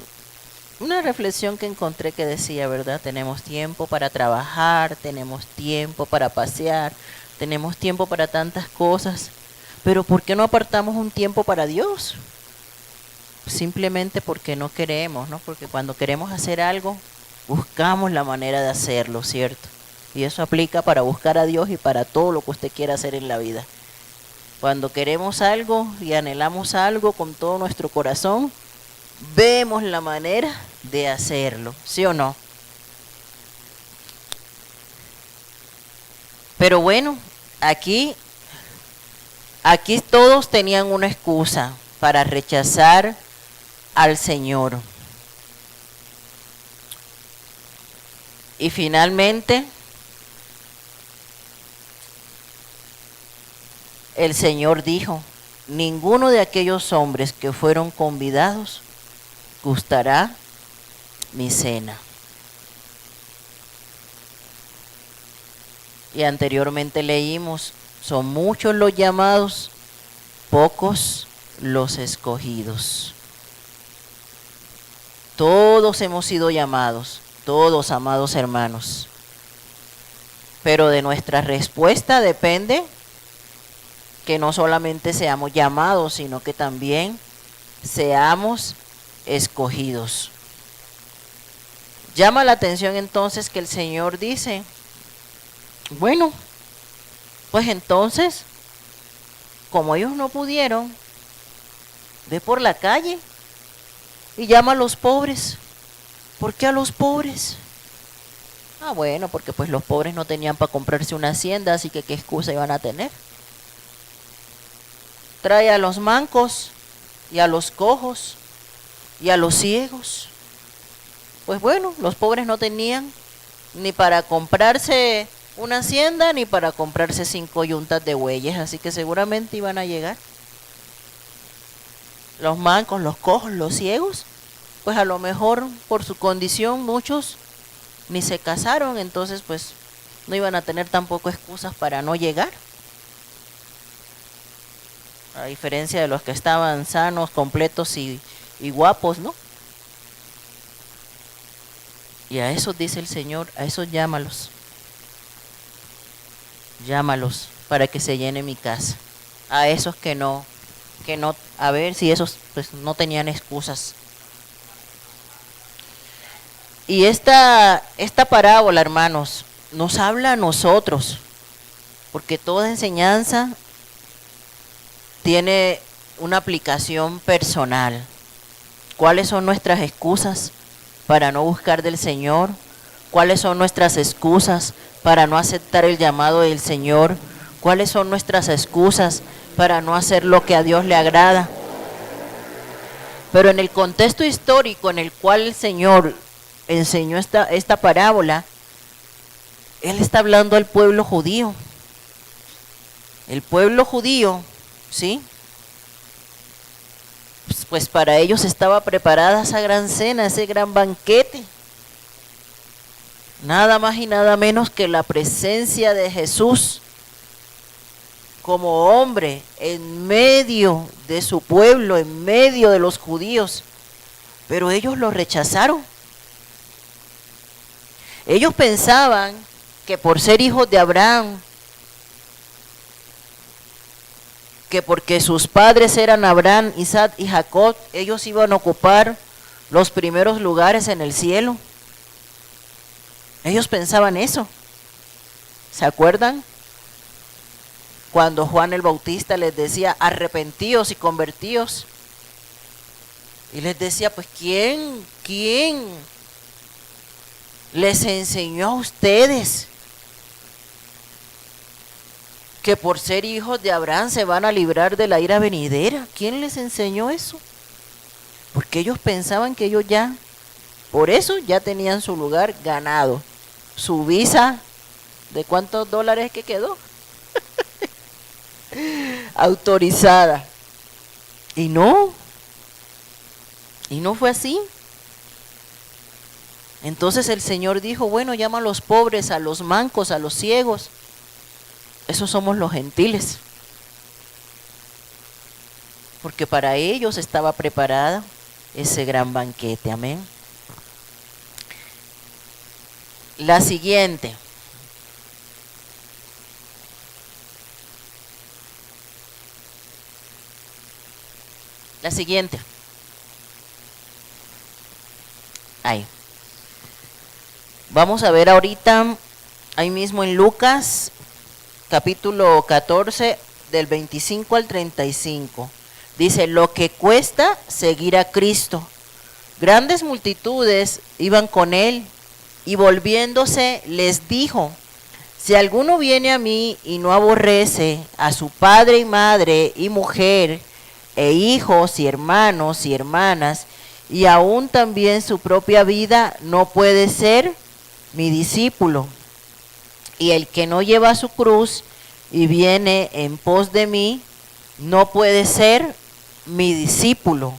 una reflexión que encontré que decía, ¿verdad? Tenemos tiempo para trabajar, tenemos tiempo para pasear, tenemos tiempo para tantas cosas, pero ¿por qué no apartamos un tiempo para Dios? Simplemente porque no queremos, ¿no? Porque cuando queremos hacer algo, buscamos la manera de hacerlo, ¿cierto? Y eso aplica para buscar a Dios y para todo lo que usted quiera hacer en la vida. Cuando queremos algo y anhelamos algo con todo nuestro corazón, vemos la manera de hacerlo, ¿sí o no? Pero bueno, aquí todos tenían una excusa para rechazar al Señor. Y finalmente el Señor dijo: ninguno de aquellos hombres que fueron convidados gustará mi cena. Y anteriormente leímos: son muchos los llamados, pocos los escogidos. Todos hemos sido llamados, todos, amados hermanos. Pero de nuestra respuesta depende que no solamente seamos llamados, sino que también seamos escogidos. Llama la atención entonces que el Señor dice: bueno, pues entonces, como ellos no pudieron, ve por la calle y llama a los pobres. ¿Por qué a los pobres? Ah, bueno, porque pues los pobres no tenían para comprarse una hacienda, así que qué excusa iban a tener. Trae a los mancos y a los cojos y a los ciegos. Pues bueno, los pobres no tenían ni para comprarse una hacienda ni para comprarse 5 yuntas de bueyes, así que seguramente iban a llegar. Los mancos, los cojos, los ciegos, pues a lo mejor por su condición muchos ni se casaron, entonces pues no iban a tener tampoco excusas para no llegar. A diferencia de los que estaban sanos, completos y guapos, ¿no? Y a esos dice el Señor, a esos llámalos. Llámalos para que se llene mi casa. A esos que no, a ver si esos pues no tenían excusas. Y esta parábola, hermanos, nos habla a nosotros, porque toda enseñanza tiene una aplicación personal. ¿Cuáles son nuestras excusas para no buscar del Señor? ¿Cuáles son nuestras excusas para no aceptar el llamado del Señor? ¿Cuáles son nuestras excusas para no hacer lo que a Dios le agrada? Pero en el contexto histórico en el cual el Señor enseñó esta parábola, Él está hablando al pueblo judío. El pueblo judío, ¿sí? Pues para ellos estaba preparada esa gran cena, ese gran banquete. Nada más y nada menos que la presencia de Jesús como hombre en medio de su pueblo, en medio de los judíos. Pero ellos lo rechazaron. Ellos pensaban que por ser hijos de Abraham, que porque sus padres eran Abraham, Isaac y Jacob, ellos iban a ocupar los primeros lugares en el cielo. Ellos pensaban eso. ¿Se acuerdan? Cuando Juan el Bautista les decía, arrepentíos y convertíos. Y les decía, pues ¿quién les enseñó a ustedes que por ser hijos de Abraham se van a librar de la ira venidera? ¿Quién les enseñó eso? Porque ellos pensaban que ellos ya, por eso ya tenían su lugar ganado. Su visa, ¿de cuántos dólares que quedó? Autorizada. Y no fue así. Entonces el Señor dijo, bueno, llama a los pobres, a los mancos, a los ciegos. Esos somos los gentiles. Porque para ellos estaba preparada ese gran banquete. Amén. La siguiente. La siguiente. Ahí. Vamos a ver ahorita, ahí mismo en Lucas, capítulo 14, del 25 al 35. Dice, lo que cuesta seguir a Cristo. Grandes multitudes iban con él y volviéndose les dijo, si alguno viene a mí y no aborrece a su padre y madre y mujer e hijos y hermanos y hermanas y aún también su propia vida, no puede ser mi discípulo. Y el que no lleva su cruz y viene en pos de mí, no puede ser mi discípulo.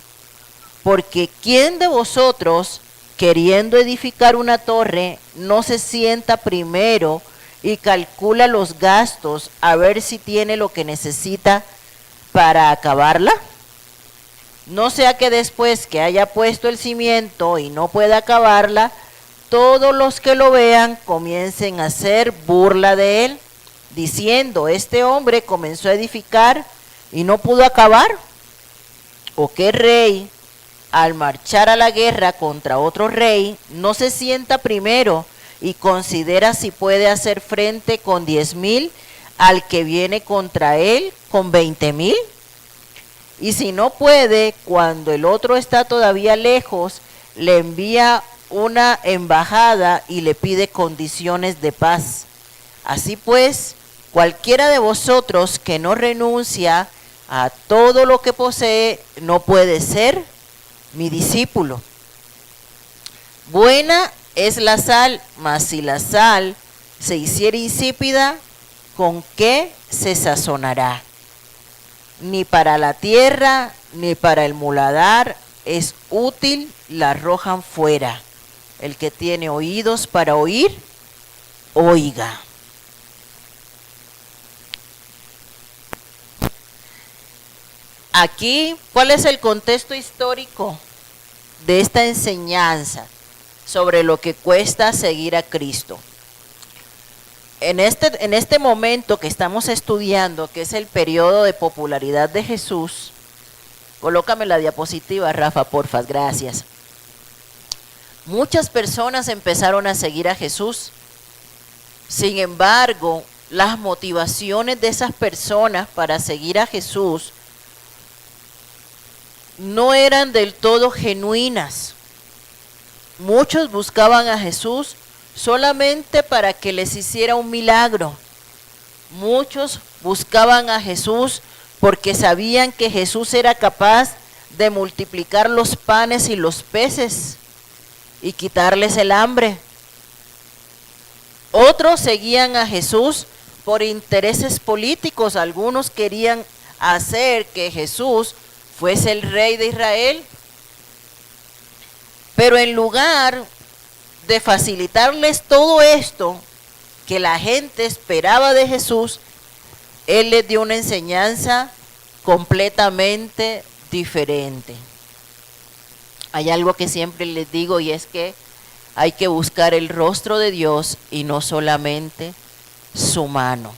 Porque ¿quién de vosotros, queriendo edificar una torre, no se sienta primero y calcula los gastos a ver si tiene lo que necesita para acabarla? No sea que después que haya puesto el cimiento y no pueda acabarla, todos los que lo vean comiencen a hacer burla de él, diciendo, este hombre comenzó a edificar y no pudo acabar. ¿O qué rey, al marchar a la guerra contra otro rey, no se sienta primero y considera si puede hacer frente con 10,000 al que viene contra él con 20,000? Y si no puede, cuando el otro está todavía lejos, le envía una embajada y le pide condiciones de paz. Así pues, cualquiera de vosotros que no renuncia a todo lo que posee, no puede ser mi discípulo. Buena es la sal, mas si la sal se hiciera insípida, ¿con qué se sazonará? Ni para la tierra, ni para el muladar es útil, la arrojan fuera. El que tiene oídos para oír, oiga. Aquí, ¿cuál es el contexto histórico de esta enseñanza sobre lo que cuesta seguir a Cristo? En este momento que estamos estudiando, que es el periodo de popularidad de Jesús, colócame la diapositiva, Rafa, porfa, gracias. Muchas personas empezaron a seguir a Jesús. Sin embargo, las motivaciones de esas personas para seguir a Jesús no eran del todo genuinas. Muchos buscaban a Jesús solamente para que les hiciera un milagro. Muchos buscaban a Jesús porque sabían que Jesús era capaz de multiplicar los panes y los peces y quitarles el hambre. Otros seguían a Jesús por intereses políticos. Algunos querían hacer que Jesús fuese el rey de Israel. Pero en lugar de facilitarles todo esto que la gente esperaba de Jesús, Él les dio una enseñanza completamente diferente. Hay algo que siempre les digo y es que hay que buscar el rostro de Dios y no solamente su mano.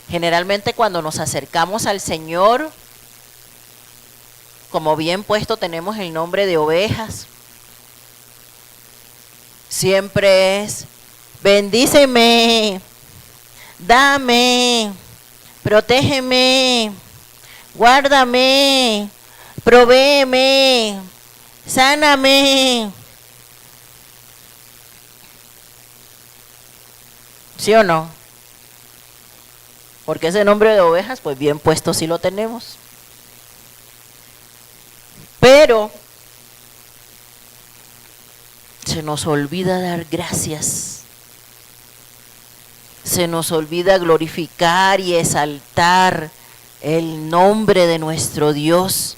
Generalmente cuando nos acercamos al Señor, como bien puesto tenemos el nombre de ovejas, siempre es: bendíceme, dame, protégeme, guárdame, provéeme, sáname. ¿Sí o no? Porque ese nombre de ovejas, pues bien puesto sí lo tenemos. Pero se nos olvida dar gracias. Se nos olvida glorificar y exaltar el nombre de nuestro Dios,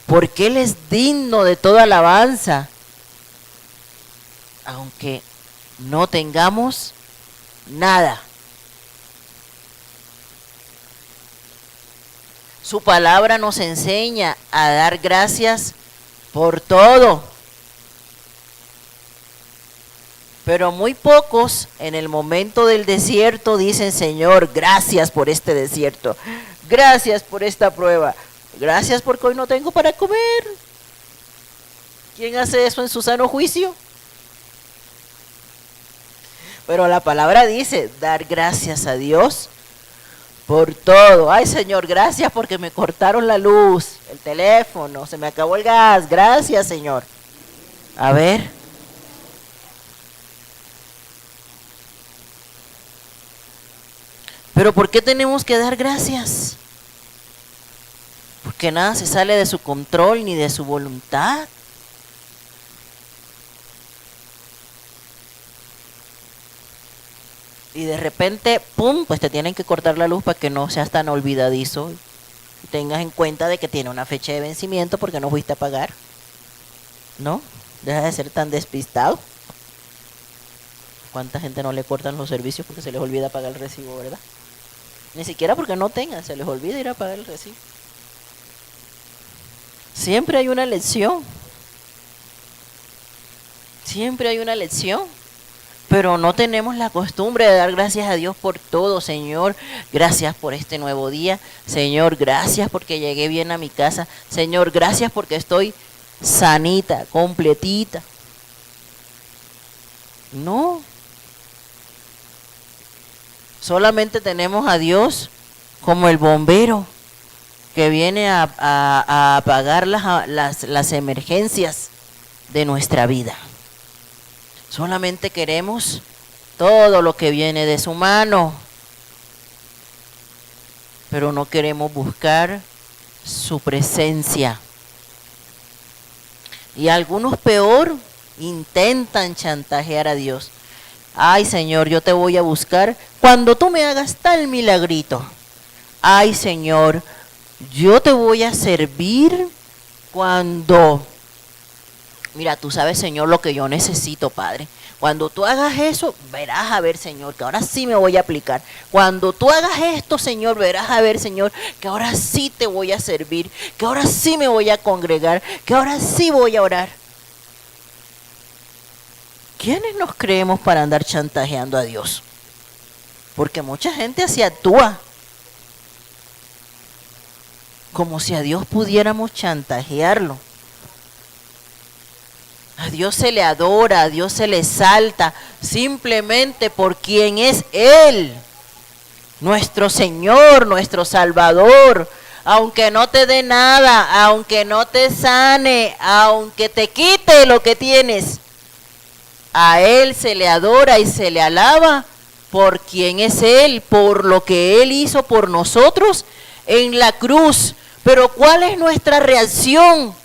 porque Él es digno de toda alabanza, aunque no tengamos nada. Su palabra nos enseña a dar gracias por todo. Pero muy pocos en el momento del desierto dicen: Señor, gracias por este desierto, gracias por esta prueba, gracias porque hoy no tengo para comer. ¿Quién hace eso en su sano juicio? Pero la palabra dice: dar gracias a Dios por todo. Ay, Señor, gracias porque me cortaron la luz, el teléfono, se me acabó el gas, gracias, Señor. A ver. Pero ¿por qué tenemos que dar gracias? Porque nada se sale de su control ni de su voluntad. Y de repente, ¡pum!, pues te tienen que cortar la luz para que no seas tan olvidadizo. Y tengas en cuenta de que tiene una fecha de vencimiento porque no fuiste a pagar. ¿No? Deja de ser tan despistado. ¿Cuánta gente no le cortan los servicios porque se les olvida pagar el recibo, verdad? Ni siquiera porque no tengan, se les olvida ir a pagar el recibo. Siempre hay una lección. Siempre hay una lección. Pero no tenemos la costumbre de dar gracias a Dios por todo. Señor, gracias por este nuevo día. Señor, gracias porque llegué bien a mi casa. Señor, gracias porque estoy sanita, completita. No. Solamente tenemos a Dios como el bombero que viene a apagar las emergencias de nuestra vida. Solamente queremos todo lo que viene de su mano, pero no queremos buscar su presencia. Y algunos peor, intentan chantajear a Dios. Ay, Señor, yo te voy a buscar cuando tú me hagas tal milagrito. Ay, Señor, yo te voy a servir cuando... Mira, tú sabes, Señor, lo que yo necesito, Padre. Cuando tú hagas eso, verás a ver, Señor, que ahora sí me voy a aplicar. Cuando tú hagas esto, Señor, verás a ver, Señor, que ahora sí te voy a servir, que ahora sí me voy a congregar, que ahora sí voy a orar. ¿Quiénes nos creemos para andar chantajeando a Dios? Porque mucha gente así actúa. Como si a Dios pudiéramos chantajearlo. A Dios se le adora, a Dios se le exalta, simplemente por quien es Él. Nuestro Señor, nuestro Salvador. aunque no te dé nada, aunque no te sane, aunque te quite lo que tienes, a Él se le adora y se le alaba por quien es Él, por lo que Él hizo por nosotros en la cruz. Pero ¿cuál es nuestra reacción?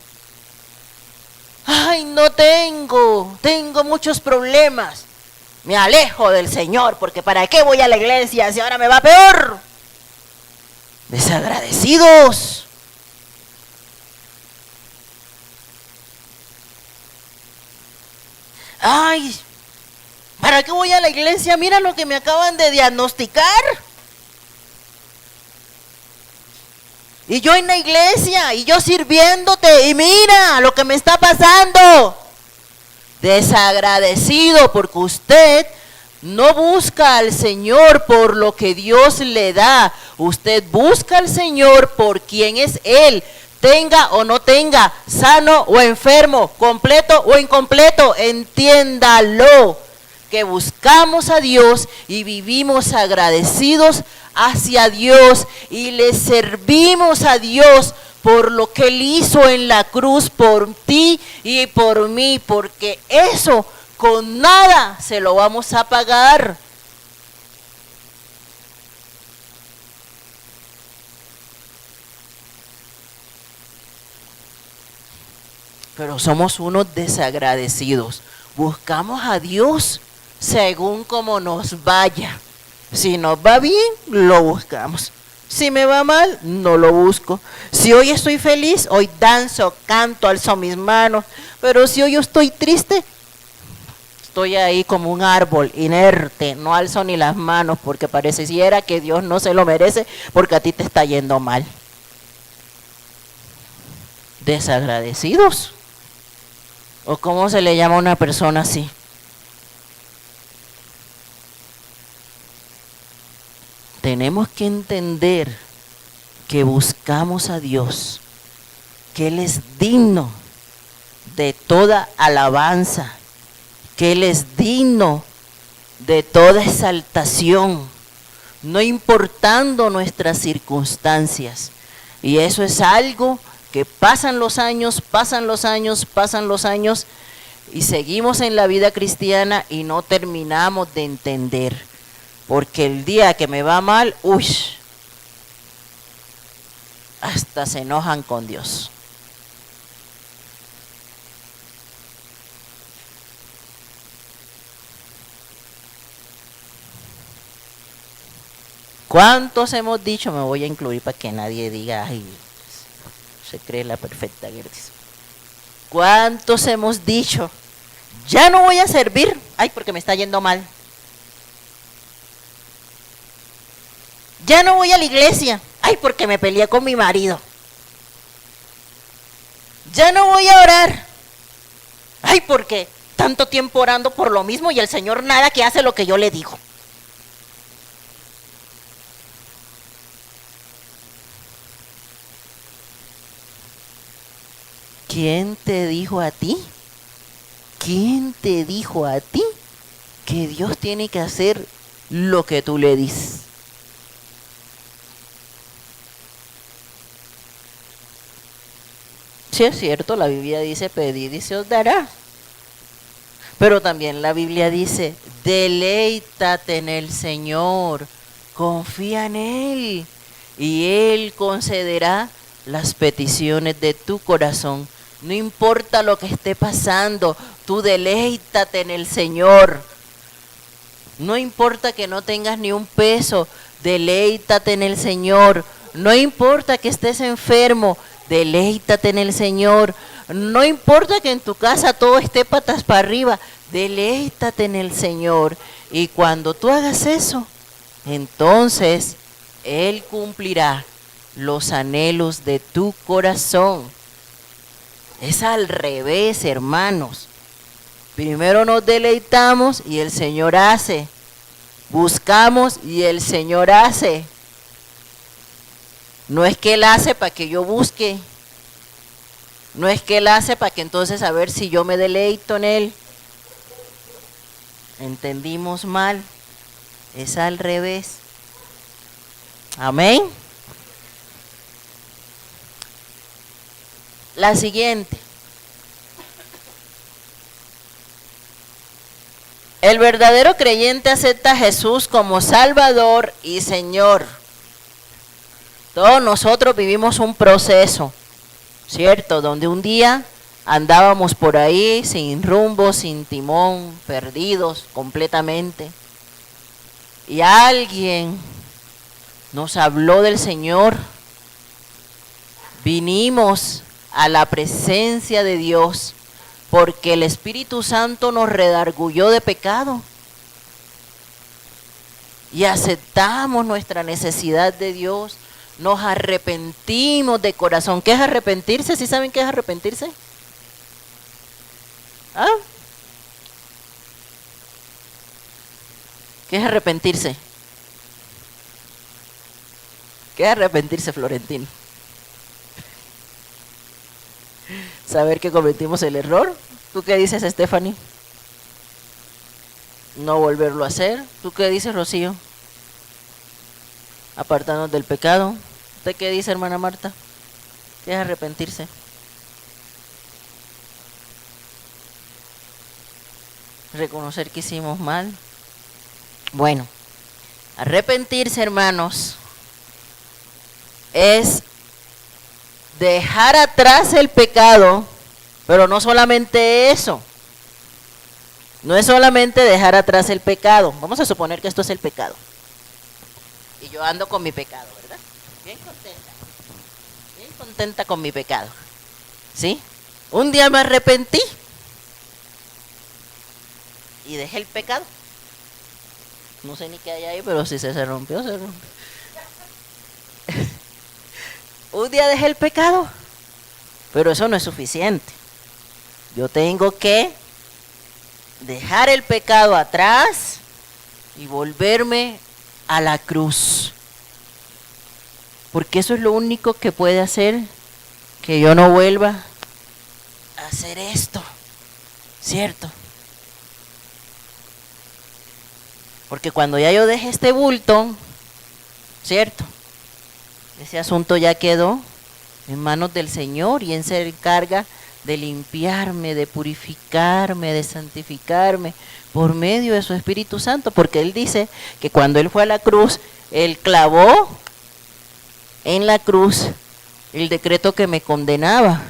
Ay, no tengo muchos problemas. Me alejo del Señor, porque ¿para qué voy a la iglesia si ahora me va peor? Desagradecidos. Ay, ¿para qué voy a la iglesia? Mira lo que me acaban de diagnosticar. Y yo en la iglesia, y yo sirviéndote, y mira lo que me está pasando. Desagradecido porque usted no busca al Señor por lo que Dios le da. Usted busca al Señor por quien es Él. Tenga o no tenga, sano o enfermo, completo o incompleto, entiéndalo. Que buscamos a Dios y vivimos agradecidos hacia Dios y le servimos a Dios por lo que Él hizo en la cruz por ti y por mí, porque eso con nada se lo vamos a pagar. Pero somos unos desagradecidos. Buscamos a Dios según como nos vaya. Si nos va bien, lo buscamos. Si me va mal, no lo busco. Si hoy estoy feliz, hoy danzo, canto, alzo mis manos. Pero si hoy estoy triste, estoy ahí como un árbol, inerte. No alzo ni las manos porque pareciera que Dios no se lo merece porque a ti te está yendo mal. Desagradecidos. ¿O cómo se le llama a una persona así? Tenemos que entender que buscamos a Dios, que Él es digno de toda alabanza, que Él es digno de toda exaltación, no importando nuestras circunstancias. Y eso es algo que pasan los años y seguimos en la vida cristiana y no terminamos de entender. Porque el día que me va mal, hasta se enojan con Dios. ¿Cuántos hemos dicho? Me voy a incluir para que nadie diga, ay, se cree la perfecta Gertis. ¿Cuántos hemos dicho? Ya no voy a servir, ay, porque me está yendo mal. Ya no voy a la iglesia, ay, porque me peleé con mi marido. Ya no voy a orar, ay, porque tanto tiempo orando por lo mismo y el Señor nada que hace lo que yo le digo. ¿Quién te dijo a ti? ¿Quién te dijo a ti que Dios tiene que hacer lo que tú le dices? Sí es cierto, la Biblia dice, pedid y se os dará. Pero también la Biblia dice, deleítate en el Señor, confía en Él y Él concederá las peticiones de tu corazón. No importa lo que esté pasando, tú deleítate en el Señor. No importa que no tengas ni un peso, deleítate en el Señor. No importa que estés enfermo, deleítate en el Señor. No importa que en tu casa todo esté patas para arriba, deleítate en el Señor. Y cuando tú hagas eso, entonces Él cumplirá los anhelos de tu corazón. Es al revés, hermanos. Primero nos deleitamos y el Señor hace. Buscamos y el Señor hace. No es que Él hace para que yo busque. No es que Él hace para que entonces a ver si yo me deleito en Él. Entendimos mal. Es al revés. Amén. la siguiente. El verdadero creyente acepta a Jesús como Salvador y Señor. Todos nosotros vivimos un proceso, ¿cierto? Donde un día andábamos por ahí sin rumbo, sin timón, perdidos completamente. Y alguien nos habló del Señor. Vinimos a la presencia de Dios porque el Espíritu Santo nos redarguyó de pecado. Y aceptamos nuestra necesidad de Dios. Nos arrepentimos de corazón. ¿Qué es arrepentirse? ¿Sí saben qué es arrepentirse? ¿Ah? ¿Qué es arrepentirse? ¿Qué es arrepentirse, Florentino? Saber que cometimos el error. ¿Tú qué dices, Stephanie? No volverlo a hacer. ¿Tú qué dices, Rocío? Apartarnos del pecado. ¿Usted qué dice, hermana Marta? ¿Qué es arrepentirse? Reconocer que hicimos mal. Bueno, arrepentirse, hermanos, es dejar atrás el pecado, pero no solamente eso. No es solamente dejar atrás el pecado. Vamos a suponer que esto es el pecado. Y yo ando con mi pecado, ¿verdad? Bien contenta con mi pecado. ¿Sí? Un día me arrepentí y dejé el pecado. No sé ni qué hay ahí, pero si se rompió, se rompió. Un día dejé el pecado, pero eso no es suficiente. Yo tengo que dejar el pecado atrás y volverme a la cruz. Porque eso es lo único que puede hacer que yo no vuelva a hacer esto. ¿Cierto? Porque cuando ya yo dejé este bulto, ¿cierto? Ese asunto ya quedó en manos del Señor y Él se encarga de limpiarme, de purificarme, de santificarme por medio de su Espíritu Santo, porque Él dice que cuando Él fue a la cruz, Él clavó en la cruz el decreto que me condenaba,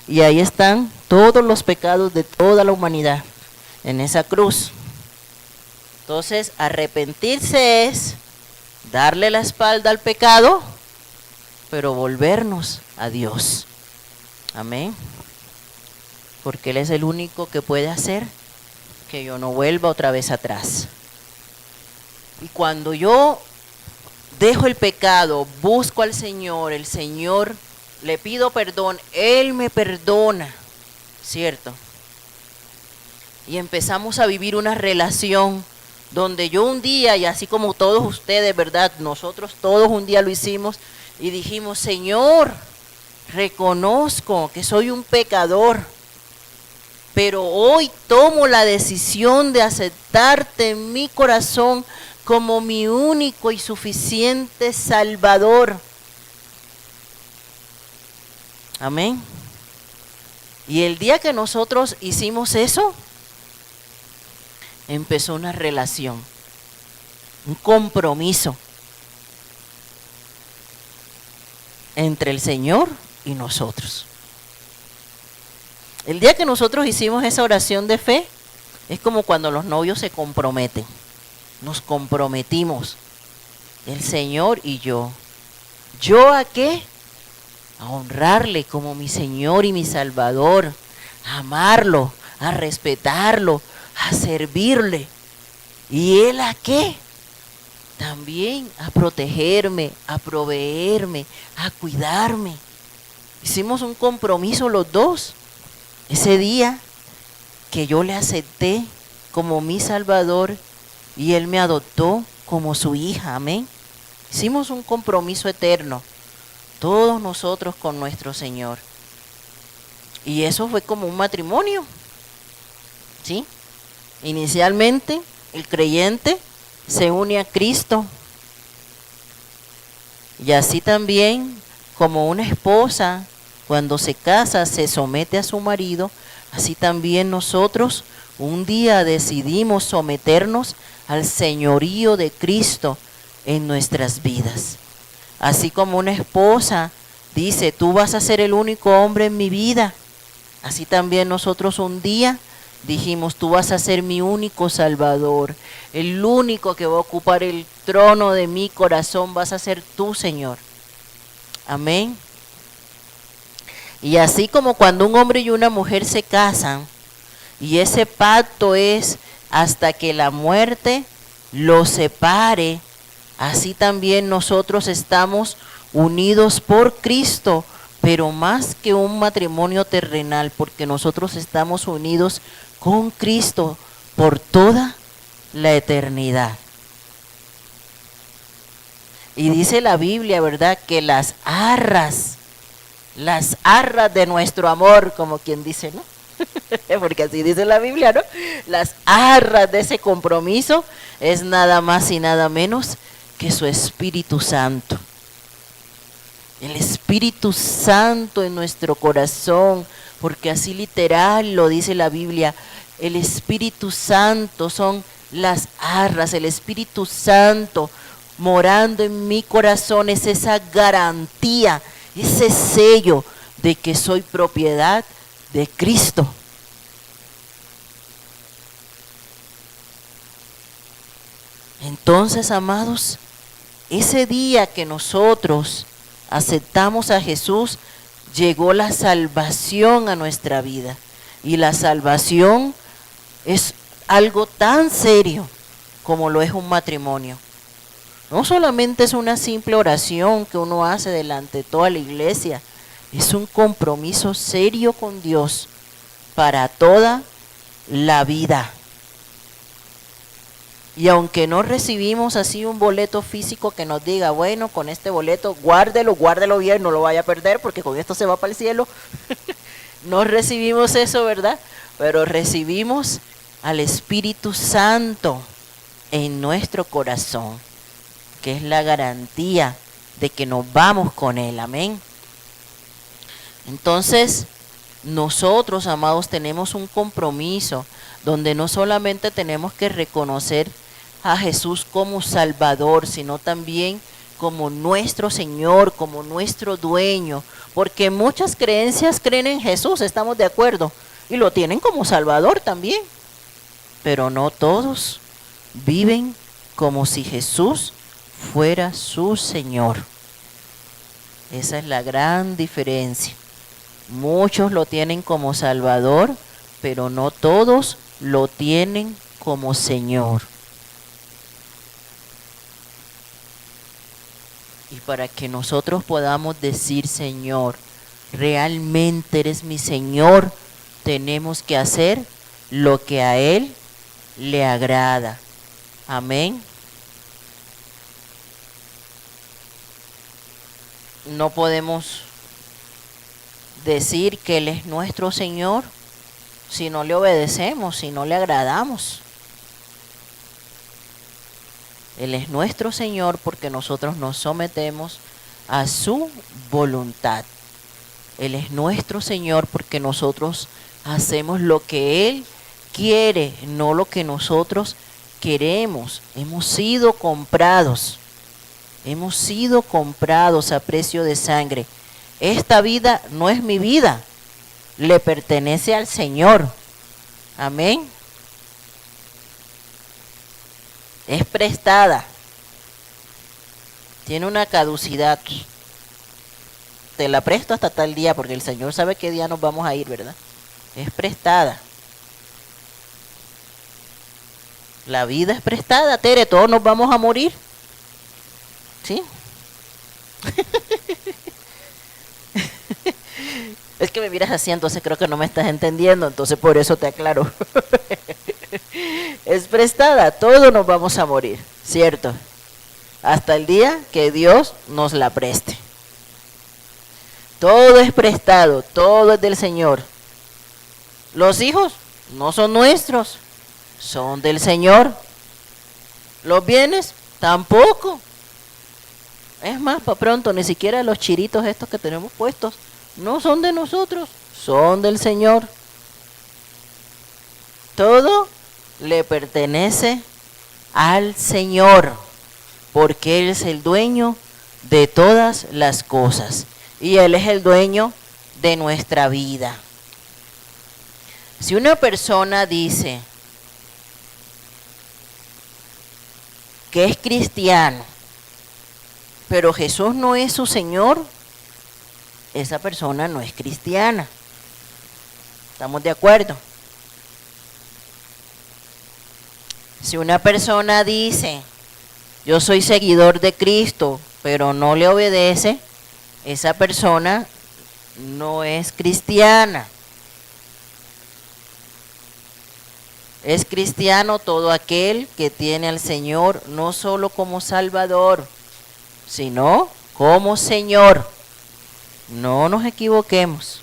y ahí están todos los pecados de toda la humanidad en esa cruz. Entonces, arrepentirse es darle la espalda al pecado, pero volvernos a Dios. Amén. Porque Él es el único que puede hacer que yo no vuelva otra vez atrás. Y cuando yo dejo el pecado, busco al Señor, el Señor, le pido perdón, Él me perdona, ¿cierto? Y empezamos a vivir una relación donde yo un día, y así como todos ustedes, ¿verdad? Nosotros todos un día lo hicimos y dijimos, Señor, reconozco que soy un pecador, pero hoy tomo la decisión de aceptarte en mi corazón como mi único y suficiente Salvador. Amén. Y el día que nosotros hicimos eso, empezó una relación, un compromiso entre el Señor y nosotros. El día que nosotros hicimos esa oración de fe, es como cuando los novios se comprometen. Nos comprometimos, el Señor y yo. ¿Yo a qué? A honrarle como mi Señor y mi Salvador, a amarlo, a respetarlo, a servirle. ¿Y Él a qué? También a protegerme, a proveerme, a cuidarme. Hicimos un compromiso los dos. Ese día que yo le acepté como mi Salvador y Él me adoptó como su hija, amén. Hicimos un compromiso eterno, todos nosotros con nuestro Señor. Y eso fue como un matrimonio, ¿sí? Inicialmente el creyente se une a Cristo. Y así también como una esposa cuando se casa se somete a su marido, así también nosotros un día decidimos someternos al señorío de Cristo en nuestras vidas. Así como una esposa dice, tú vas a ser el único hombre en mi vida, así también nosotros un día dijimos, tú vas a ser mi único Salvador, el único que va a ocupar el trono de mi corazón, vas a ser tú, Señor. Amén. Y así como cuando un hombre y una mujer se casan, y ese pacto es hasta que la muerte los separe, así también nosotros estamos unidos por Cristo, pero más que un matrimonio terrenal, porque nosotros estamos unidos con Cristo por toda la eternidad. Y dice la Biblia, ¿verdad?, que las arras de nuestro amor, como quien dice, ¿no? Porque así dice la Biblia, ¿no? Las arras de ese compromiso es nada más y nada menos que su Espíritu Santo. El Espíritu Santo en nuestro corazón, porque así literal lo dice la Biblia, el Espíritu Santo son las arras, el Espíritu Santo morando en mi corazón es esa garantía, ese sello de que soy propiedad de Cristo. Entonces, amados, ese día que nosotros aceptamos a Jesús, llegó la salvación a nuestra vida. Y la salvación es algo tan serio como lo es un matrimonio. No solamente es una simple oración que uno hace delante de toda la iglesia, es un compromiso serio con Dios para toda la vida. Y aunque no recibimos así un boleto físico que nos diga, bueno, con este boleto guárdelo bien, no lo vaya a perder porque con esto se va para el cielo. No recibimos eso, ¿verdad? Pero recibimos al Espíritu Santo en nuestro corazón, que es la garantía de que nos vamos con Él. Amén. Entonces, nosotros, amados, tenemos un compromiso donde no solamente tenemos que reconocer a Jesús como Salvador, sino también como nuestro Señor, como nuestro dueño, porque muchas creencias creen en Jesús, estamos de acuerdo, y lo tienen como Salvador también, pero no todos viven como si Jesús fuera su Señor. Esa es la gran diferencia. Muchos lo tienen como Salvador, pero no todos lo tienen como Señor. Y para que nosotros podamos decir, Señor, realmente eres mi Señor, tenemos que hacer lo que a Él le agrada. Amén. No podemos decir que Él es nuestro Señor si no le obedecemos, si no le agradamos. Él es nuestro Señor porque nosotros nos sometemos a su voluntad. Él es nuestro Señor porque nosotros hacemos lo que Él quiere, no lo que nosotros queremos. Hemos sido comprados a precio de sangre. Esta vida no es mi vida, le pertenece al Señor. Amén. Es prestada, tiene una caducidad. Te la presto hasta tal día porque el Señor sabe qué día nos vamos a ir, ¿verdad? Es prestada. La vida es prestada, Tere, todos nos vamos a morir. ¿Sí? Es que me miras así, entonces creo que no me estás entendiendo, entonces por eso te aclaro. Es prestada, todos nos vamos a morir, ¿cierto? Hasta el día que Dios nos la preste. Todo es prestado, todo es del Señor. Los hijos no son nuestros, son del Señor. Los bienes tampoco. Es más, para pronto, ni siquiera los chiritos estos que tenemos puestos no son de nosotros, son del Señor. Todo le pertenece al Señor, porque Él es el dueño de todas las cosas y Él es el dueño de nuestra vida. Si una persona dice que es cristiano, pero Jesús no es su Señor, esa persona no es cristiana. ¿Estamos de acuerdo? Si una persona dice, yo soy seguidor de Cristo, pero no le obedece, esa persona no es cristiana. Es cristiano todo aquel que tiene al Señor no solo como Salvador, sino como Señor. No nos equivoquemos.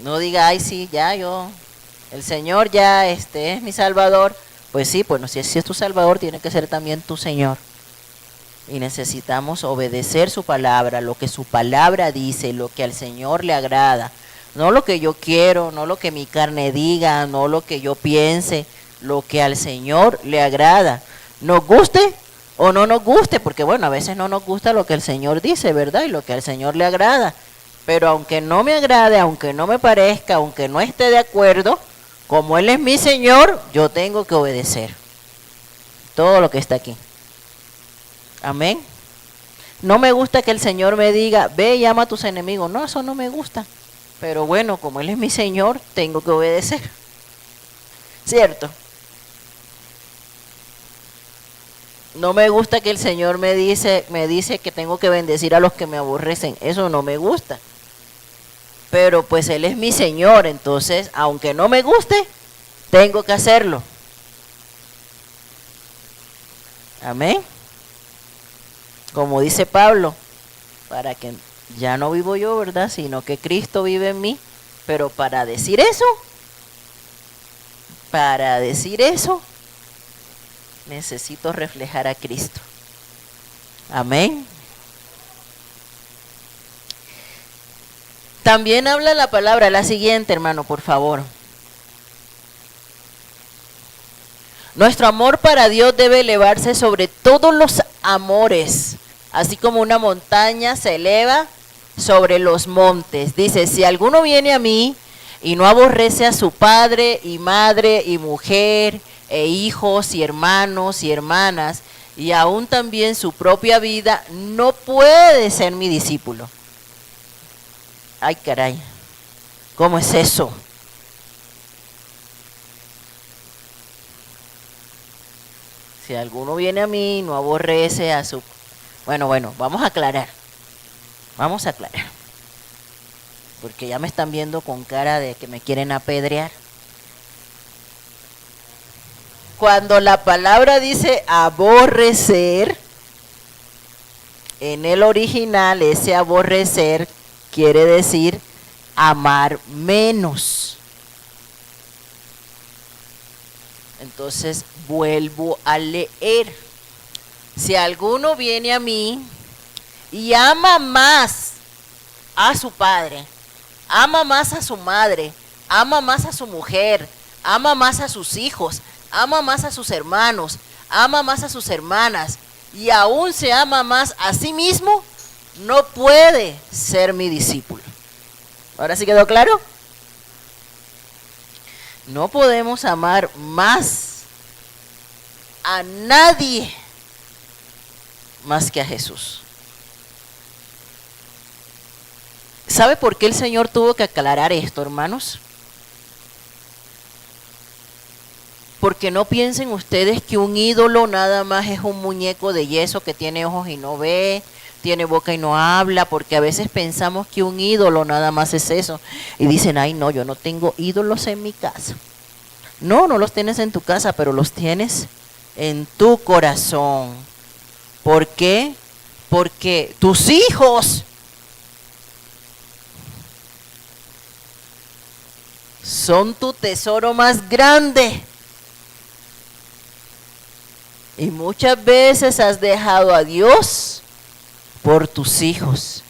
No diga, ay sí, ya el Señor ya es mi Salvador. Pues sí, bueno, si es tu Salvador, tiene que ser también tu Señor. Y necesitamos obedecer su palabra, lo que su palabra dice, lo que al Señor le agrada. No lo que yo quiero, no lo que mi carne diga, no lo que yo piense, lo que al Señor le agrada. Nos guste o no nos guste, porque bueno, a veces no nos gusta lo que el Señor dice, ¿verdad? Y lo que al Señor le agrada. Pero aunque no me agrade, aunque no me parezca, aunque no esté de acuerdo, como Él es mi Señor, yo tengo que obedecer todo lo que está aquí. Amén. No me gusta que el Señor me diga, ve y ama a tus enemigos. No, eso no me gusta. Pero bueno, como Él es mi Señor, tengo que obedecer. ¿Cierto? No me gusta que el Señor me dice que tengo que bendecir a los que me aborrecen. Eso no me gusta. Pero pues Él es mi Señor, entonces, aunque no me guste, tengo que hacerlo. Amén. Como dice Pablo, para que ya no vivo yo, ¿verdad? Sino que Cristo vive en mí. Pero para decir eso, necesito reflejar a Cristo. Amén. También habla la palabra, la siguiente, hermano, por favor. Nuestro amor para Dios debe elevarse sobre todos los amores, así como una montaña se eleva sobre los montes. Dice, si alguno viene a mí y no aborrece a su padre y madre y mujer e hijos y hermanos y hermanas, y aún también su propia vida, no puede ser mi discípulo. Ay, caray, ¿cómo es eso? Si alguno viene a mí, no aborrece a su... Bueno, vamos a aclarar. Porque ya me están viendo con cara de que me quieren apedrear. Cuando la palabra dice aborrecer, en el original ese aborrecer quiere decir amar menos. Entonces vuelvo a leer. Si alguno viene a mí y ama más a su padre, ama más a su madre, ama más a su mujer, ama más a sus hijos, ama más a sus hermanos, ama más a sus hermanas y aún se ama más a sí mismo, no puede ser mi discípulo. ¿Ahora sí quedó claro? No podemos amar más a nadie más que a Jesús. ¿Sabe por qué el Señor tuvo que aclarar esto, hermanos? Porque no piensen ustedes que un ídolo nada más es un muñeco de yeso que tiene ojos y no ve, tiene boca y no habla, porque a veces pensamos que un ídolo nada más es eso. Y dicen, ay no, yo no tengo ídolos en mi casa. No, no los tienes en tu casa, pero los tienes en tu corazón. ¿Por qué? Porque tus hijos son tu tesoro más grande. Y muchas veces has dejado a Dios por tus hijos.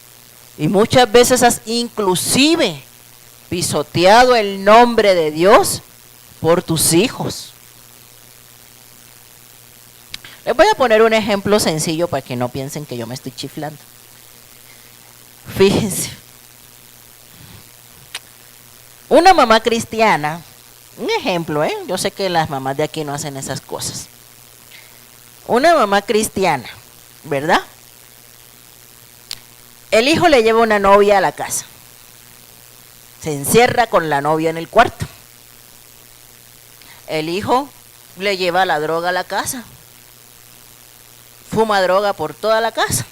Y muchas veces has inclusive pisoteado el nombre de Dios por tus hijos. Les voy a poner un ejemplo sencillo para que no piensen que yo me estoy chiflando. Fíjense. Una mamá cristiana, un ejemplo, yo sé que las mamás de aquí no hacen esas cosas. Una mamá cristiana, ¿verdad? El hijo le lleva una novia a la casa. Se encierra con la novia en el cuarto. El hijo le lleva la droga a la casa. Fuma droga por toda la casa.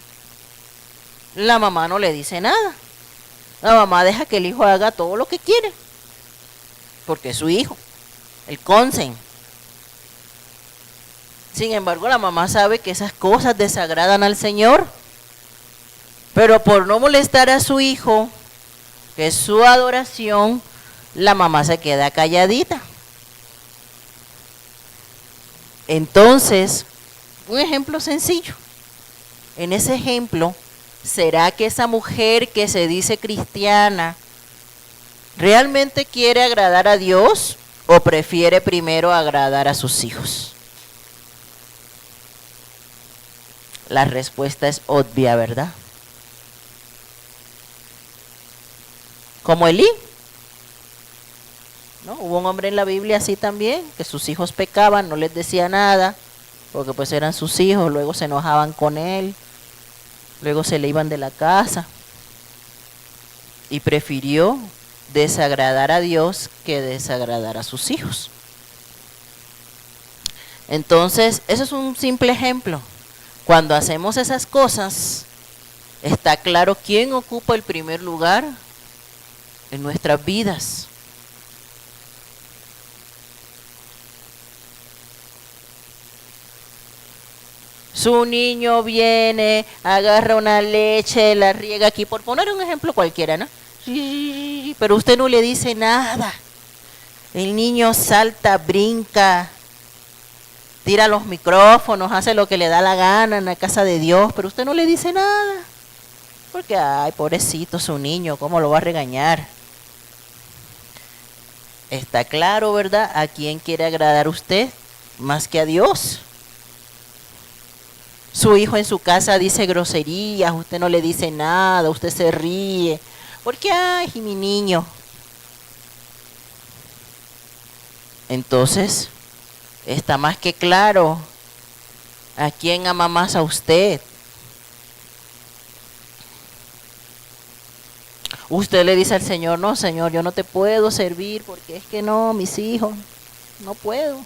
La mamá no le dice nada. La mamá deja que el hijo haga todo lo que quiere. Porque es su hijo, el consen. Sin embargo, la mamá sabe que esas cosas desagradan al Señor. Pero por no molestar a su hijo, que es su adoración, la mamá se queda calladita. Entonces, un ejemplo sencillo. En ese ejemplo, ¿será que esa mujer que se dice cristiana realmente quiere agradar a Dios o prefiere primero agradar a sus hijos? La respuesta es obvia, ¿verdad? Como Elí. ¿No? Hubo un hombre en la Biblia así también, que sus hijos pecaban, no les decía nada, porque pues eran sus hijos, luego se enojaban con él, luego se le iban de la casa, y prefirió desagradar a Dios que desagradar a sus hijos. Entonces, eso es un simple ejemplo. Cuando hacemos esas cosas, está claro quién ocupa el primer lugar en nuestras vidas. Su niño viene, agarra una leche, la riega aquí, por poner un ejemplo cualquiera, ¿no? Pero usted no le dice nada. El niño salta, brinca, tira los micrófonos, hace lo que le da la gana en la casa de Dios, pero usted no le dice nada. Porque, ay, pobrecito su niño, ¿cómo lo va a regañar? Está claro, ¿verdad? ¿A quién quiere agradar usted más que a Dios? Su hijo en su casa dice groserías, usted no le dice nada, usted se ríe. Porque, ay, mi niño. Entonces, está más que claro a quién ama más a usted. Usted le dice al Señor, no, Señor, yo no te puedo servir porque es que no, mis hijos, no puedo.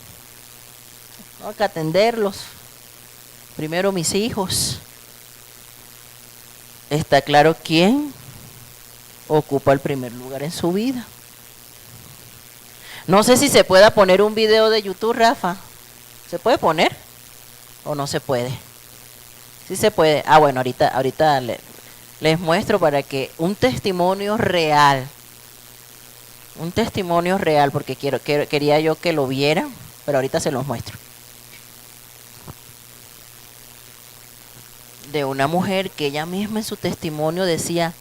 Tengo que atenderlos. Primero mis hijos. Está claro quién ocupa el primer lugar en su vida. No sé si se pueda poner un video de YouTube, Rafa. ¿Se puede poner o no se puede? Sí se puede. Ah, bueno, ahorita les muestro para que un testimonio real, porque quería yo que lo vieran, pero ahorita se los muestro. De una mujer que ella misma en su testimonio decía,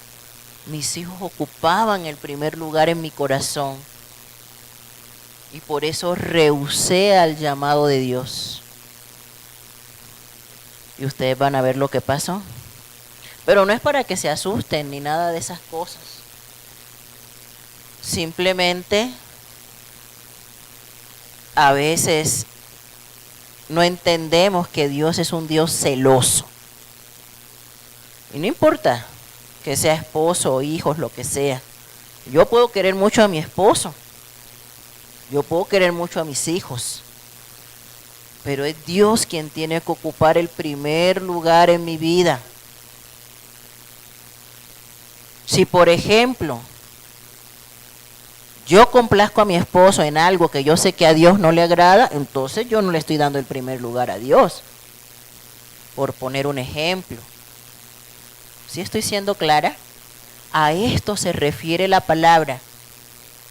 mis hijos ocupaban el primer lugar en mi corazón y por eso rehusé al llamado de Dios. Y ustedes van a ver lo que pasó. Pero no es para que se asusten ni nada de esas cosas. Simplemente a veces no entendemos que Dios es un Dios celoso. Y no importa que sea esposo o hijos, lo que sea. Yo puedo querer mucho a mi esposo. Yo puedo querer mucho a mis hijos. Pero es Dios quien tiene que ocupar el primer lugar en mi vida. Si, por ejemplo, yo complazco a mi esposo en algo que yo sé que a Dios no le agrada, entonces yo no le estoy dando el primer lugar a Dios. Por poner un ejemplo. ¿Sí estoy siendo clara? A esto se refiere la palabra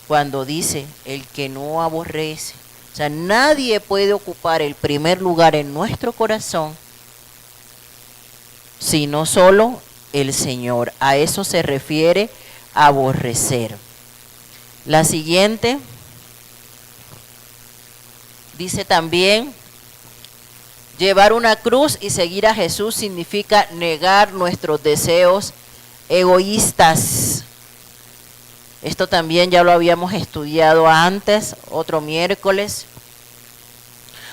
cuando dice el que no aborrece. O O sea, nadie puede ocupar el primer lugar en nuestro corazón sino solo el Señor. A eso se refiere aborrecer. La siguiente dice también, llevar una cruz y seguir a Jesús significa negar nuestros deseos egoístas. Esto también ya lo habíamos estudiado antes, otro miércoles.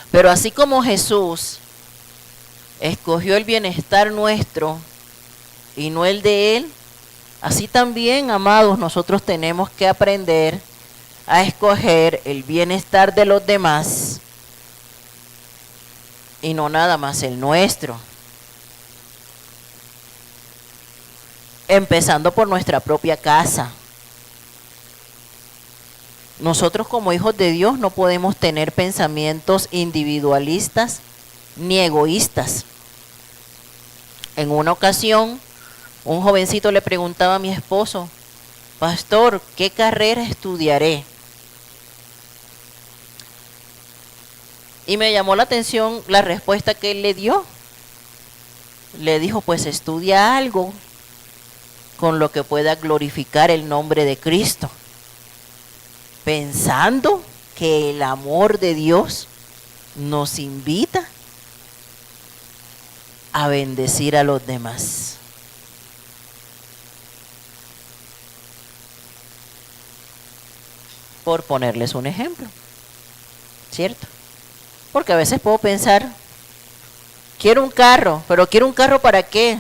Pero así como Jesús escogió el bienestar nuestro y no el de Él, así también, amados, nosotros tenemos que aprender a escoger el bienestar de los demás y no nada más el nuestro. Empezando por nuestra propia casa. Nosotros como hijos de Dios no podemos tener pensamientos individualistas ni egoístas. En una ocasión, un jovencito le preguntaba a mi esposo, pastor, ¿qué carrera estudiaré? Y me llamó la atención la respuesta que él le dio. Le dijo, pues estudia algo con lo que pueda glorificar el nombre de Cristo, pensando que el amor de Dios nos invita a bendecir a los demás. Por ponerles un ejemplo, ¿cierto? Porque a veces puedo pensar, quiero un carro, pero ¿quiero un carro para qué?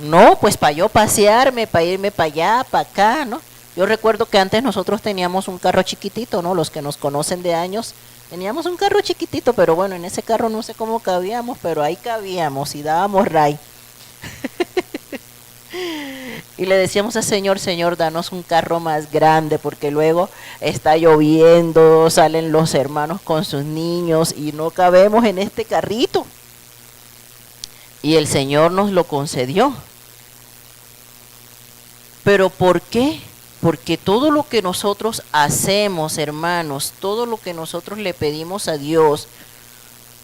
No, pues para yo pasearme, para irme para allá, para acá, ¿no? Yo recuerdo que antes nosotros teníamos un carro chiquitito, ¿no? Los que nos conocen de años, teníamos un carro chiquitito, pero bueno, en ese carro no sé cómo cabíamos, pero ahí cabíamos y dábamos ray. Y le decíamos al Señor, Señor, danos un carro más grande, porque luego está lloviendo, salen los hermanos con sus niños y no cabemos en este carrito. Y el Señor nos lo concedió. ¿Pero por qué? Porque todo lo que nosotros hacemos, hermanos, todo lo que nosotros le pedimos a Dios,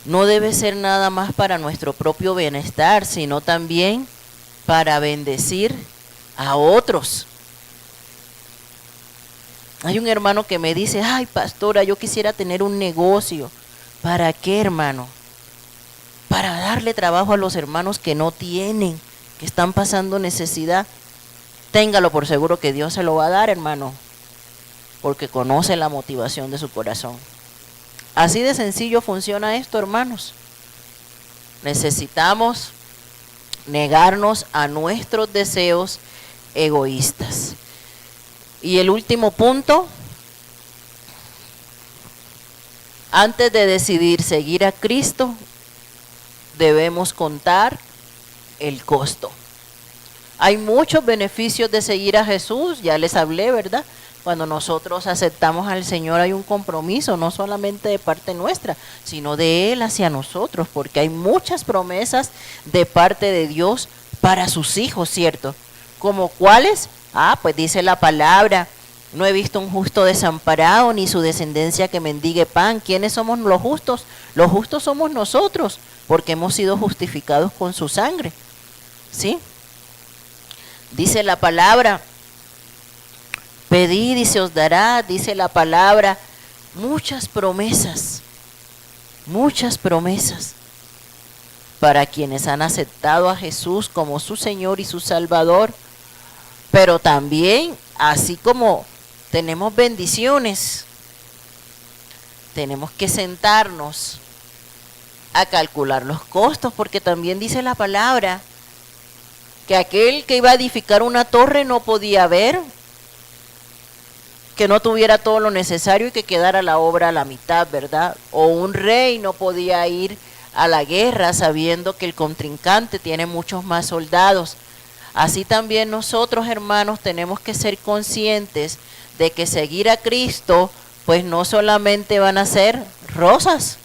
no debe ser nada más para nuestro propio bienestar, sino también para bendecir a otros. Hay un hermano que me dice, ay pastora, yo quisiera tener un negocio. ¿Para qué, hermano? Para darle trabajo a los hermanos que no tienen, que están pasando necesidad. Téngalo por seguro que Dios se lo va a dar, hermano, porque conoce la motivación de su corazón. Así de sencillo funciona esto, hermanos. Necesitamos negarnos a nuestros deseos egoístas. Y el último punto, antes de decidir seguir a Cristo, debemos contar el costo. Hay muchos beneficios de seguir a Jesús, ya les hablé, ¿verdad? Cuando nosotros aceptamos al Señor hay un compromiso, no solamente de parte nuestra, sino de Él hacia nosotros, porque hay muchas promesas de parte de Dios para sus hijos, ¿cierto? ¿Como cuáles? Pues dice la palabra, no he visto un justo desamparado, ni su descendencia que mendigue pan. ¿Quiénes somos los justos? Los justos somos nosotros, porque hemos sido justificados con su sangre, ¿sí? Dice la palabra, pedid y se os dará, dice la palabra, muchas promesas para quienes han aceptado a Jesús como su Señor y su Salvador. Pero también, así como tenemos bendiciones, tenemos que sentarnos a calcular los costos, porque también dice la palabra que aquel que iba a edificar una torre no podía ver, que no tuviera todo lo necesario y que quedara la obra a la mitad, ¿verdad? O un rey no podía ir a la guerra sabiendo que el contrincante tiene muchos más soldados. Así también nosotros, hermanos, tenemos que ser conscientes de que seguir a Cristo, pues no solamente van a ser rosas.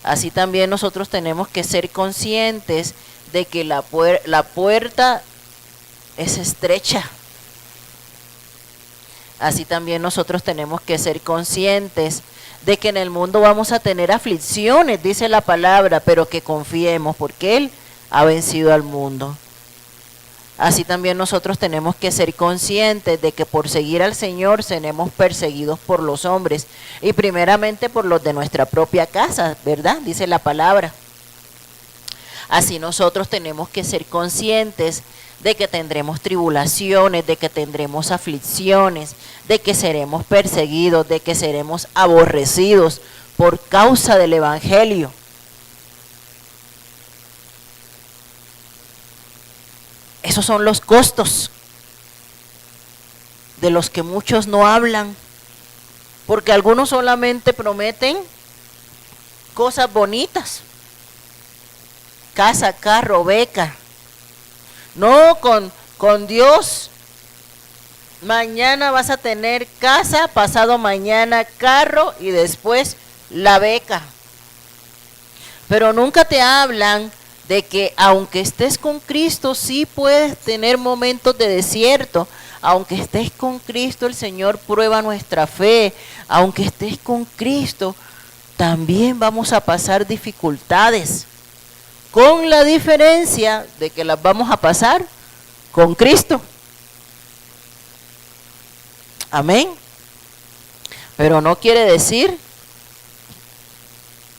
Así también nosotros tenemos que ser conscientes de que la puerta es estrecha. Así también nosotros tenemos que ser conscientes de que en el mundo vamos a tener aflicciones, dice la palabra, pero que confiemos porque Él ha vencido al mundo. Así también nosotros tenemos que ser conscientes de que por seguir al Señor seremos perseguidos por los hombres y primeramente por los de nuestra propia casa, ¿verdad? Dice la palabra. Así nosotros tenemos que ser conscientes de que tendremos tribulaciones, de que tendremos aflicciones, de que seremos perseguidos, de que seremos aborrecidos por causa del Evangelio. Esos son los costos de los que muchos no hablan, porque algunos solamente prometen cosas bonitas, casa, carro, beca. No, con Dios, mañana vas a tener casa, pasado mañana carro y después la beca. Pero nunca te hablan de que aunque estés con Cristo, sí puedes tener momentos de desierto. Aunque estés con Cristo, el Señor prueba nuestra fe. Aunque estés con Cristo, también vamos a pasar dificultades. Con la diferencia de que las vamos a pasar con Cristo. Amén. Pero no quiere decir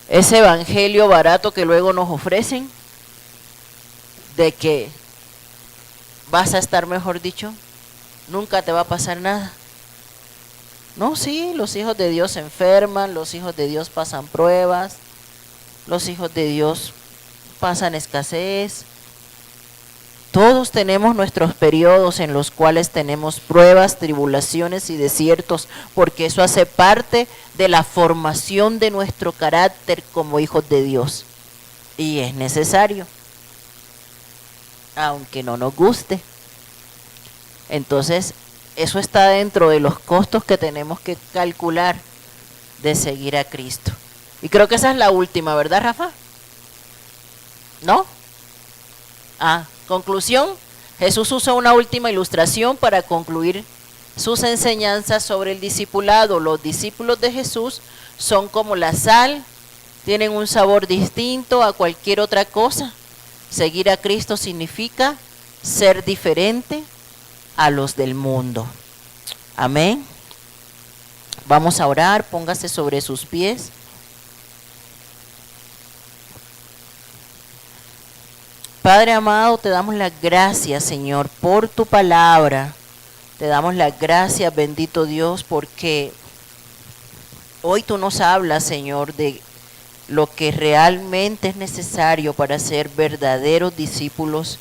ese evangelio barato que luego nos ofrecen, de que vas a estar, mejor dicho, nunca te va a pasar nada. No, sí, los hijos de Dios se enferman, los hijos de Dios pasan pruebas, los hijos de Dios pasan escasez. Todos tenemos nuestros periodos en los cuales tenemos pruebas, tribulaciones y desiertos, porque eso hace parte de la formación de nuestro carácter como hijos de Dios. Y es necesario, aunque no nos guste. Entonces, eso está dentro de los costos que tenemos que calcular de seguir a Cristo. Y creo que esa es la última, ¿verdad, Rafa? ¿No? Conclusión, Jesús usa una última ilustración para concluir sus enseñanzas sobre el discipulado. Los discípulos de Jesús son como la sal, tienen un sabor distinto a cualquier otra cosa. Seguir a Cristo significa ser diferente a los del mundo. Amén. Vamos a orar, póngase sobre sus pies. Padre amado, te damos las gracias, Señor, por tu palabra. Te damos las gracias, bendito Dios, porque hoy tú nos hablas, Señor, de lo que realmente es necesario para ser verdaderos discípulos